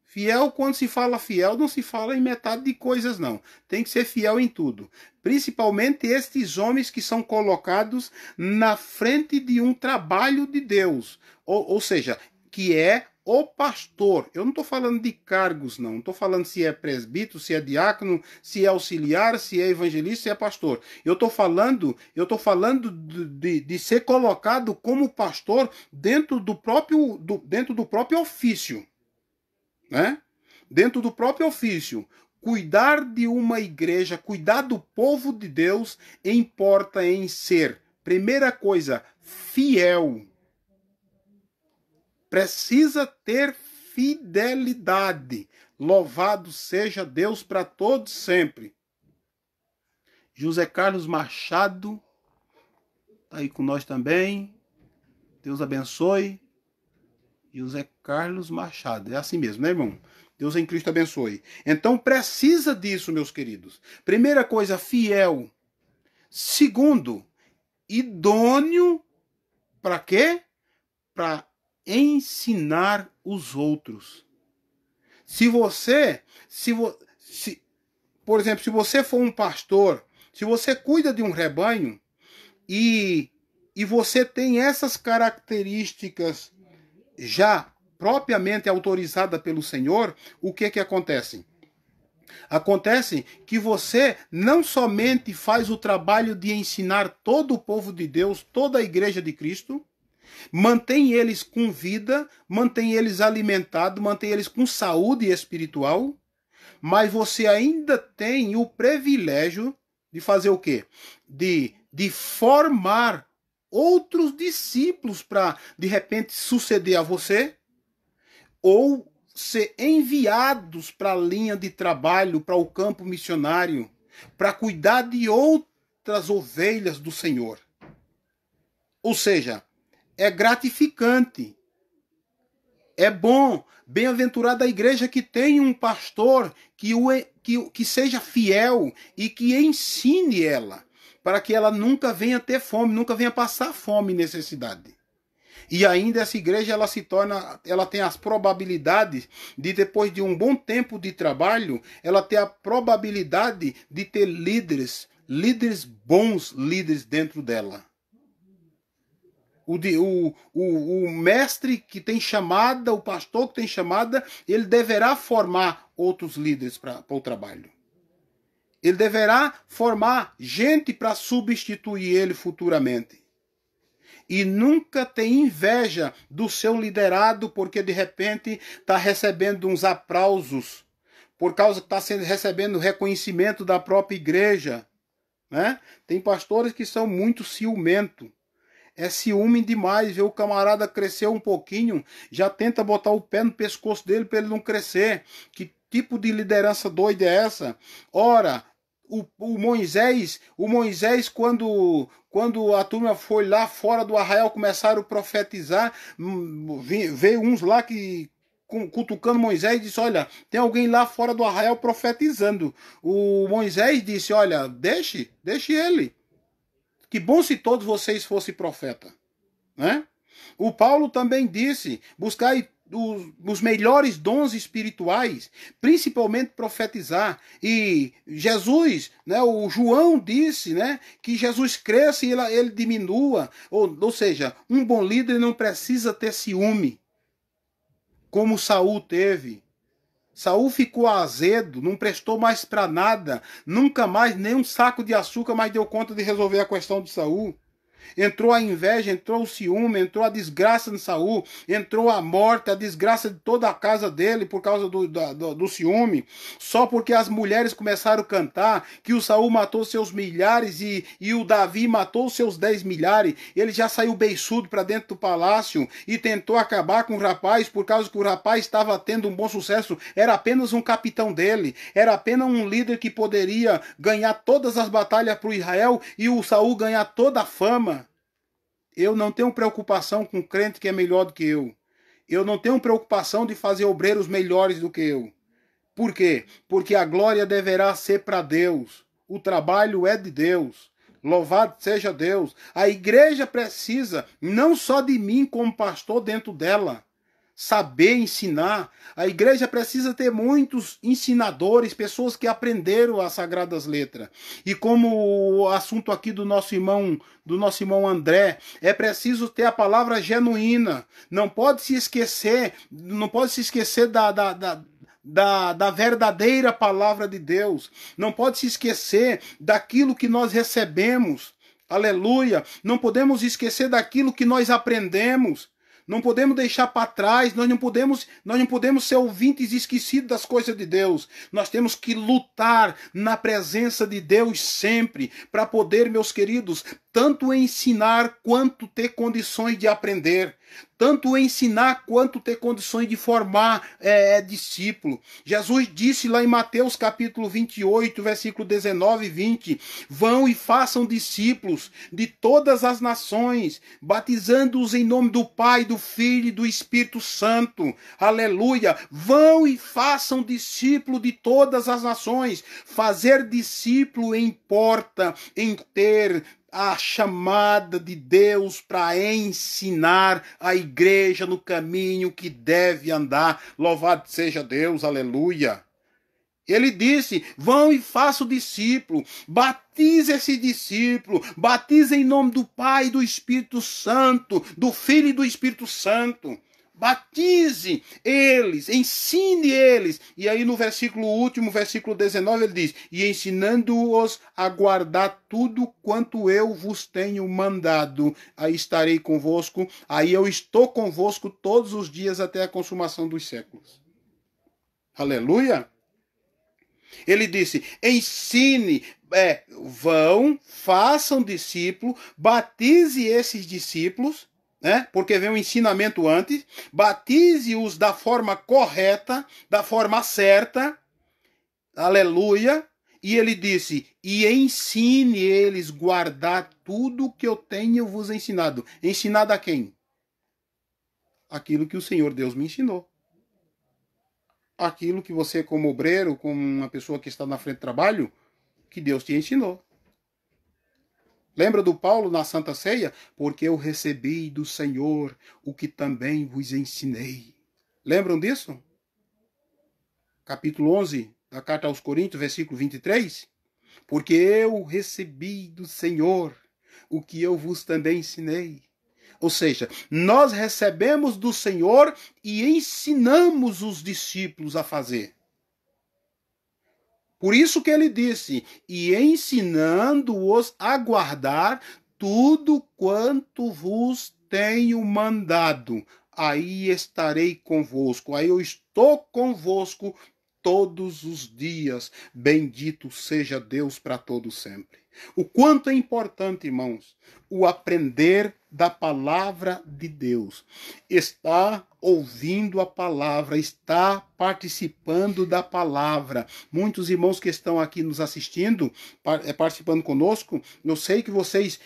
Fiel, quando se fala fiel, não se fala em metade de coisas, não. Tem que ser fiel em tudo. Principalmente estes homens que são colocados na frente de um trabalho de Deus. Ou seja, que é o pastor. Eu não estou falando de cargos, não. Não estou falando se é presbítero, se é diácono, se é auxiliar, se é evangelista, se é pastor. Eu estou falando de ser colocado como pastor dentro do próprio ofício. Né? Dentro do próprio ofício, cuidar de uma igreja, cuidar do povo de Deus, importa em ser, primeira coisa, fiel. Precisa ter fidelidade. Louvado seja Deus para todos sempre. José Carlos Machado está aí com nós também. Deus abençoe. José Carlos Machado. É assim mesmo, né, irmão? Deus em Cristo abençoe. Então precisa disso, meus queridos. Primeira coisa, fiel. Segundo, idôneo. Para quê? Para ensinar os outros. Por exemplo, se você for um pastor, se você cuida de um rebanho e você tem essas características já propriamente autorizada pelo Senhor, o que acontece? Acontece que você não somente faz o trabalho de ensinar todo o povo de Deus, toda a igreja de Cristo, mantém eles com vida, mantém eles alimentados, mantém eles com saúde espiritual, mas você ainda tem o privilégio de fazer o quê? De formar outros discípulos para, de repente, suceder a você, ou ser enviados para a linha de trabalho, para o campo missionário, para cuidar de outras ovelhas do Senhor. Ou seja, é gratificante, é bom, bem-aventurada a igreja que tem um pastor que seja fiel e que ensine ela, para que ela nunca venha ter fome, nunca venha passar fome e necessidade. E ainda essa igreja ela tem as probabilidades de, depois de um bom tempo de trabalho, ela ter a probabilidade de ter bons líderes dentro dela. O mestre que tem chamada, o pastor que tem chamada, ele deverá formar outros líderes para o trabalho. Ele deverá formar gente para substituir ele futuramente. E nunca tem inveja do seu liderado, porque de repente está recebendo uns aplausos, por causa que está recebendo reconhecimento da própria igreja. Né? Tem pastores que são muito ciumentos. É ciúme demais, ver o camarada crescer um pouquinho, já tenta botar o pé no pescoço dele para ele não crescer. Que tipo de liderança doida é essa? Ora, o Moisés, quando a turma foi lá fora do arraial, começaram a profetizar, veio uns lá que cutucando Moisés e disse, olha, tem alguém lá fora do arraial profetizando. O Moisés disse, olha, deixe ele. Que bom se todos vocês fossem profeta, né? O Paulo também disse, buscai os melhores dons espirituais, principalmente profetizar. E Jesus, né, o João disse, né, que Jesus cresça e ele diminua. Ou seja, um bom líder não precisa ter ciúme, como Saul teve. Saul ficou azedo, não prestou mais para nada, nunca mais nem um saco de açúcar mais deu conta de resolver a questão de Saul. Entrou a inveja, entrou o ciúme, entrou a desgraça de Saul, entrou a morte, a desgraça de toda a casa dele por causa do ciúme. Só porque as mulheres começaram a cantar que o Saul matou seus milhares e o Davi matou seus 10 milhares. Ele já saiu beiçudo para dentro do palácio e tentou acabar com o rapaz por causa que o rapaz estava tendo um bom sucesso. Era apenas um capitão dele, era apenas um líder que poderia ganhar todas as batalhas para o Israel e o Saul ganhar toda a fama. Eu não tenho preocupação com crente que é melhor do que eu. Eu não tenho preocupação de fazer obreiros melhores do que eu. Por quê? Porque a glória deverá ser para Deus. O trabalho é de Deus. Louvado seja Deus. A igreja precisa não só de mim como pastor dentro dela. Saber ensinar. A igreja precisa ter muitos ensinadores, pessoas que aprenderam as Sagradas Letras. E como o assunto aqui do nosso irmão André, é preciso ter a palavra genuína. Não pode se esquecer da verdadeira palavra de Deus. Não pode se esquecer daquilo que nós recebemos. Aleluia! Não podemos esquecer daquilo que nós aprendemos. Não podemos deixar para trás, nós não podemos ser ouvintes esquecidos das coisas de Deus. Nós temos que lutar na presença de Deus sempre, para poder, meus queridos, tanto ensinar quanto ter condições de aprender. Tanto ensinar quanto ter condições de formar discípulo. Jesus disse lá em Mateus capítulo 28, versículo 19 e 20, vão e façam discípulos de todas as nações, batizando-os em nome do Pai, do Filho e do Espírito Santo. Aleluia! Vão e façam discípulo de todas as nações. Fazer discípulo importa em ter a chamada de Deus para ensinar a igreja no caminho que deve andar. Louvado seja Deus, aleluia. Ele disse, vão e façam discípulo, batize esse discípulo, batize em nome do Pai e do Espírito Santo, do Filho e do Espírito Santo. batize eles, ensine eles. E aí no último versículo 19, ele diz, e ensinando-os a guardar tudo quanto eu vos tenho mandado, aí estarei convosco, aí eu estou convosco todos os dias até a consumação dos séculos. Aleluia! Ele disse, ensine, façam discípulo, batize esses discípulos, né? Porque vem um ensinamento antes, batize-os da forma correta, da forma certa, aleluia, e ele disse, e ensine eles guardar tudo que eu tenho vos ensinado. Ensinado a quem? Aquilo que o Senhor Deus me ensinou. Aquilo que você, como obreiro, como uma pessoa que está na frente do trabalho, que Deus te ensinou. Lembra do Paulo na Santa Ceia? Porque eu recebi do Senhor o que também vos ensinei. Lembram disso? Capítulo 11 da Carta aos Coríntios, versículo 23. Porque eu recebi do Senhor o que eu vos também ensinei. Ou seja, nós recebemos do Senhor e ensinamos os discípulos a fazer. Por isso que ele disse, e ensinando-os a guardar tudo quanto vos tenho mandado. Aí estarei convosco, aí eu estou convosco todos os dias. Bendito seja Deus para todo sempre. O quanto é importante, irmãos, o aprender da palavra de Deus. Está ouvindo a palavra, está participando da palavra. Muitos irmãos que estão aqui nos assistindo, participando conosco, eu sei que vocês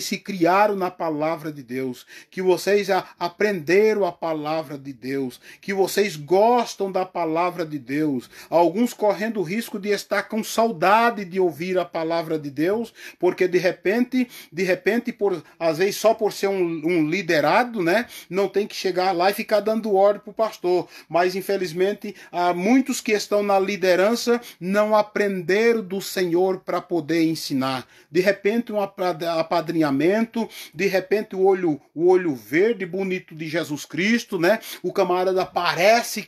se criaram na palavra de Deus, que vocês aprenderam a palavra de Deus, que vocês gostam da palavra de Deus. Alguns correndo o risco de estar com saudade de ouvir a palavra de Deus, porque de repente, às vezes só por ser um liderado, né, não tem que chegar lá e ficar dando ordem para o pastor. Mas infelizmente há muitos que estão na liderança não aprenderam do Senhor para poder ensinar. De repente um apadrinhamento, de repente o olho verde bonito de Jesus Cristo, né? O camarada parece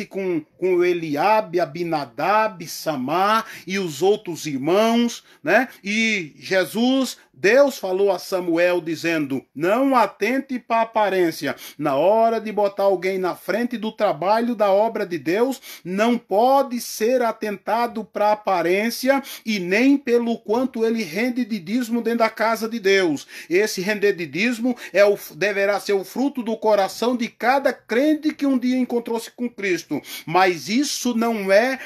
com Eliabe, Abinadab, Samar e os outros irmãos, né? E Deus falou a Samuel dizendo, não atente para a aparência. Na hora de botar alguém na frente do trabalho da obra de Deus, não pode ser atentado para a aparência e nem pelo quanto ele rende de dízimo dentro da casa de Deus. Esse render de dízimo deverá ser o fruto do coração de cada crente que um dia encontrou-se com Cristo. Mas isso não é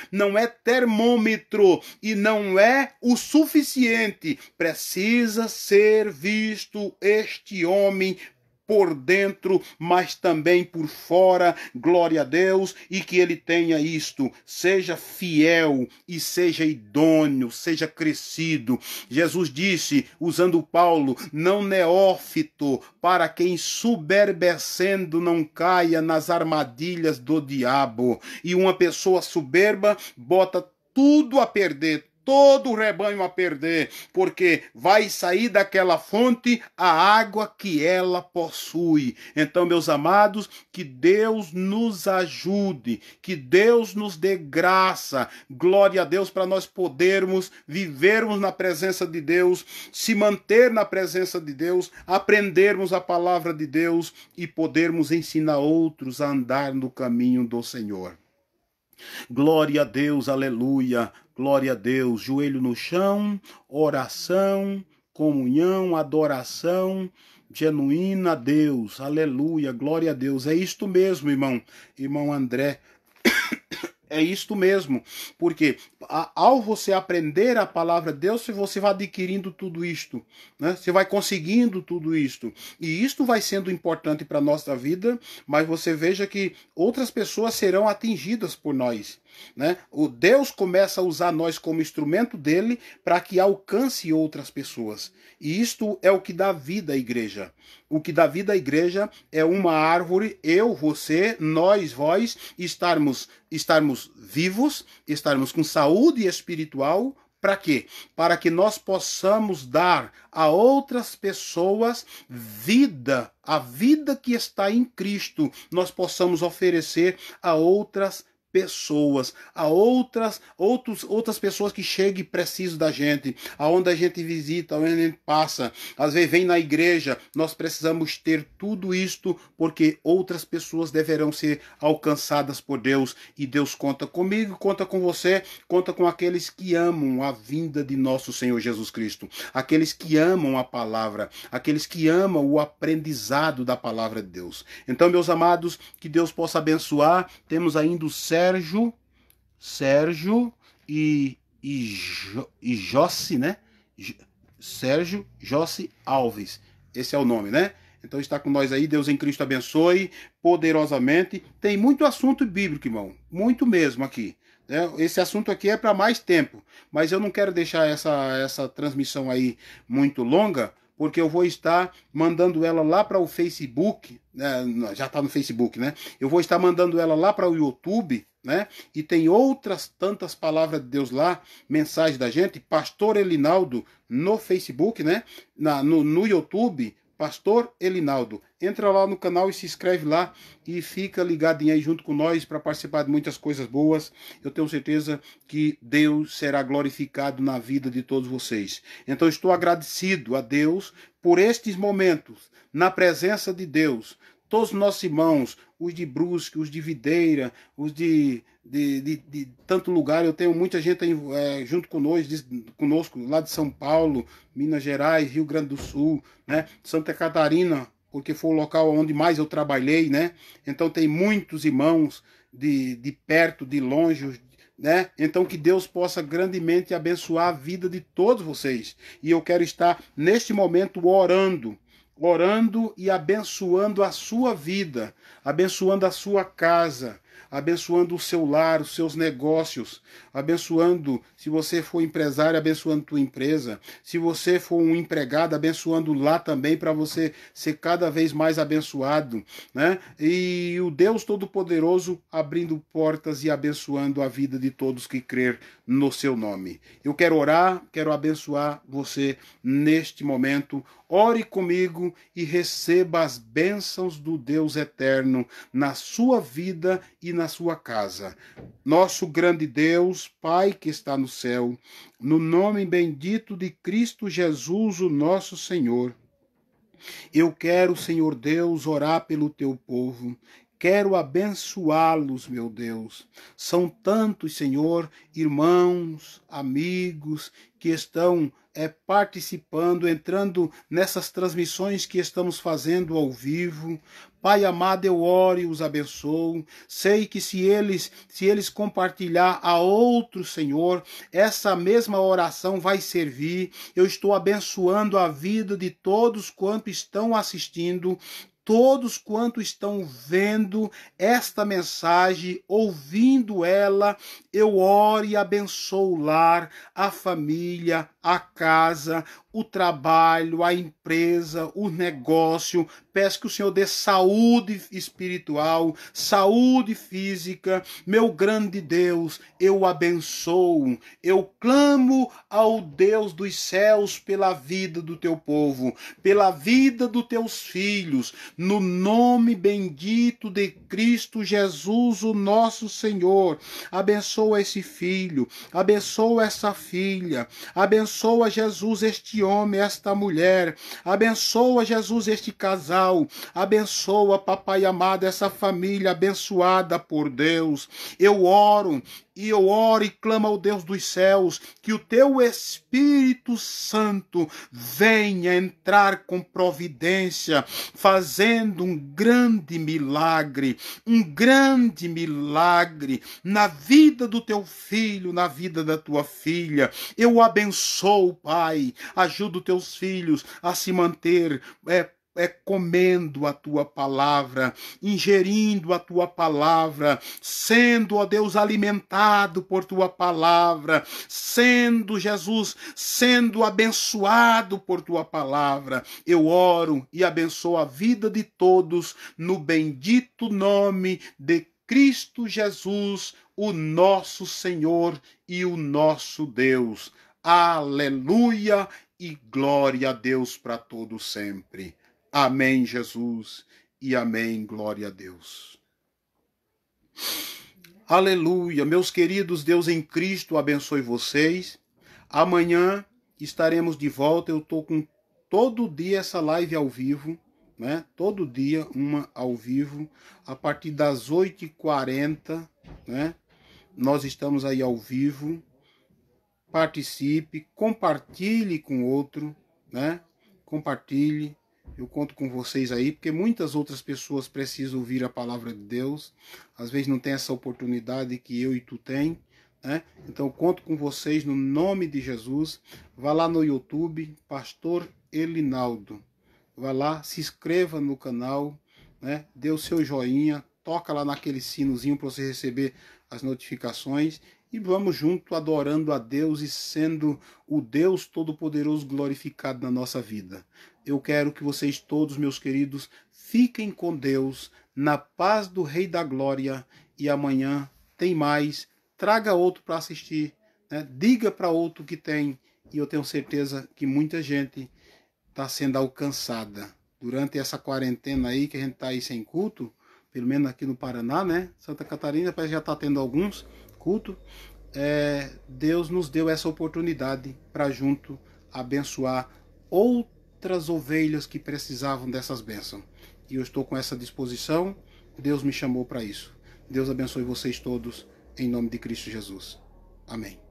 termômetro e não é o suficiente. Precisa ser visto este homem por dentro, mas também por fora, glória a Deus, e que ele tenha isto, seja fiel e seja idôneo, seja crescido. Jesus disse, usando Paulo, não neófito, para quem soberbecendo não caia nas armadilhas do diabo. E uma pessoa soberba bota tudo a perder, todo o rebanho a perder, porque vai sair daquela fonte a água que ela possui. Então, meus amados, que Deus nos ajude, que Deus nos dê graça, glória a Deus, para nós podermos vivermos na presença de Deus, se manter na presença de Deus, aprendermos a palavra de Deus e podermos ensinar outros a andar no caminho do Senhor. Glória a Deus, aleluia, glória a Deus, joelho no chão, oração, comunhão, adoração genuína a Deus, aleluia, glória a Deus. É isto mesmo, irmão André. É isto mesmo, porque ao você aprender a palavra de Deus, você vai adquirindo tudo isto, né? Você vai conseguindo tudo isto, e isto vai sendo importante para a nossa vida, mas você veja que outras pessoas serão atingidas por nós, né? O Deus começa a usar nós como instrumento dele para que alcance outras pessoas, e isto é o que dá vida à igreja. O que dá vida à igreja é uma árvore, eu, você, nós, vós, estarmos vivos, estarmos com saúde espiritual Para quê? Para que nós possamos dar a outras pessoas vida, a vida que está em Cristo, nós possamos oferecer a outras pessoas, a outras pessoas que cheguem e precisam da gente, aonde a gente visita, onde a gente passa, às vezes vem na igreja, nós precisamos ter tudo isto, porque outras pessoas deverão ser alcançadas por Deus, e Deus conta comigo, conta com você, conta com aqueles que amam a vinda de nosso Senhor Jesus Cristo, aqueles que amam a palavra, aqueles que amam o aprendizado da palavra de Deus. Então, meus amados, que Deus possa abençoar. Temos ainda o Sérgio e Jossi, né? Sérgio Jossi Alves. Esse é o nome, né? Então está com nós aí. Deus em Cristo abençoe poderosamente. Tem muito assunto bíblico, irmão. Muito mesmo aqui. Esse assunto aqui é para mais tempo. Mas eu não quero deixar essa transmissão aí muito longa, porque eu vou estar mandando ela lá para o Facebook, né? Já está no Facebook, né? Eu vou estar mandando ela lá para o YouTube, né? E tem outras tantas palavras de Deus lá, mensagem da gente, Pastor Elinaldo no Facebook, né? No YouTube, Pastor Elinaldo. Entra lá no canal e se inscreve lá e fica ligadinho aí junto com nós para participar de muitas coisas boas. Eu tenho certeza que Deus será glorificado na vida de todos vocês. Então estou agradecido a Deus por estes momentos na presença de Deus. Todos os nossos irmãos, os de Brusque, os de Videira, os de tanto lugar, eu tenho muita gente junto conosco, lá de São Paulo, Minas Gerais, Rio Grande do Sul, né? Santa Catarina, porque foi o local onde mais eu trabalhei, né? Então tem muitos irmãos de perto, de longe, né? Então que Deus possa grandemente abençoar a vida de todos vocês. E eu quero estar neste momento orando e abençoando a sua vida, abençoando a sua casa, abençoando o seu lar, os seus negócios, abençoando, se você for empresário, abençoando tua empresa, se você for um empregado, abençoando lá também, para você ser cada vez mais abençoado, né? E o Deus Todo-Poderoso abrindo portas e abençoando a vida de todos que crer no seu nome. Eu quero orar, quero abençoar você neste momento. Ore comigo e receba as bênçãos do Deus eterno na sua vida e na sua casa. Nosso grande Deus, Pai que está no céu, no nome bendito de Cristo Jesus, o nosso Senhor, eu quero, Senhor Deus, orar pelo teu povo. Quero abençoá-los, meu Deus. São tantos, Senhor, irmãos, amigos, que estão participando, entrando nessas transmissões que estamos fazendo ao vivo. Pai amado, eu oro e os abençoo. Sei que se eles compartilhar a outros, Senhor, essa mesma oração vai servir. Eu estou abençoando a vida de todos quanto estão assistindo, todos quanto estão vendo esta mensagem, ouvindo ela. Eu oro e abençoo o lar, a família, a casa, o trabalho, a empresa, o negócio. Peço que o Senhor dê saúde espiritual, saúde física. Meu grande Deus, eu abençoo. Eu clamo ao Deus dos céus pela vida do teu povo, pela vida dos teus filhos, no nome bendito de Cristo Jesus, o nosso Senhor. Abençoa esse filho, abençoa essa filha, abençoa, Jesus, este homem, esta mulher, abençoa, Jesus, este casal, abençoa, papai amado, essa família abençoada por Deus. Eu oro e clamo ao Deus dos céus que o teu Espírito Santo venha entrar com providência, fazendo um grande milagre na vida do teu filho, na vida da tua filha. Eu abençoo, Pai, ajuda os teus filhos a se manter comendo a tua palavra, ingerindo a tua palavra, sendo, ó Deus, alimentado por tua palavra, sendo, Jesus, sendo abençoado por tua palavra. Eu oro e abençoo a vida de todos no bendito nome de Cristo Jesus, o nosso Senhor e o nosso Deus. Aleluia e glória a Deus para todos sempre. Amém, Jesus, e amém, glória a Deus. Aleluia, meus queridos, Deus em Cristo abençoe vocês. Amanhã estaremos de volta. Eu estou com todo dia essa live ao vivo, né? Todo dia uma ao vivo, a partir das 8h40, né? Nós estamos aí ao vivo. Participe, compartilhe com outro, né? Compartilhe. Eu conto com vocês aí, porque muitas outras pessoas precisam ouvir a palavra de Deus. Às vezes não tem essa oportunidade que eu e tu tem, né? Então eu conto com vocês no nome de Jesus. Vá lá no YouTube, Pastor Elinaldo. Vá lá, se inscreva no canal, né? Dê o seu joinha, toca lá naquele sinozinho para você receber as notificações. E vamos junto adorando a Deus e sendo o Deus Todo-Poderoso glorificado na nossa vida. Eu quero que vocês todos, meus queridos, fiquem com Deus, na paz do Rei da Glória. E amanhã tem mais. Traga outro para assistir, né? Diga para outro que tem. E eu tenho certeza que muita gente está sendo alcançada. Durante essa quarentena aí, que a gente está aí sem culto, pelo menos aqui no Paraná, né? Santa Catarina parece que já está tendo alguns culto. Deus nos deu essa oportunidade para junto abençoar outras ovelhas que precisavam dessas bênçãos. E eu estou com essa disposição. Deus me chamou para isso. Deus abençoe vocês todos, em nome de Cristo Jesus. Amém.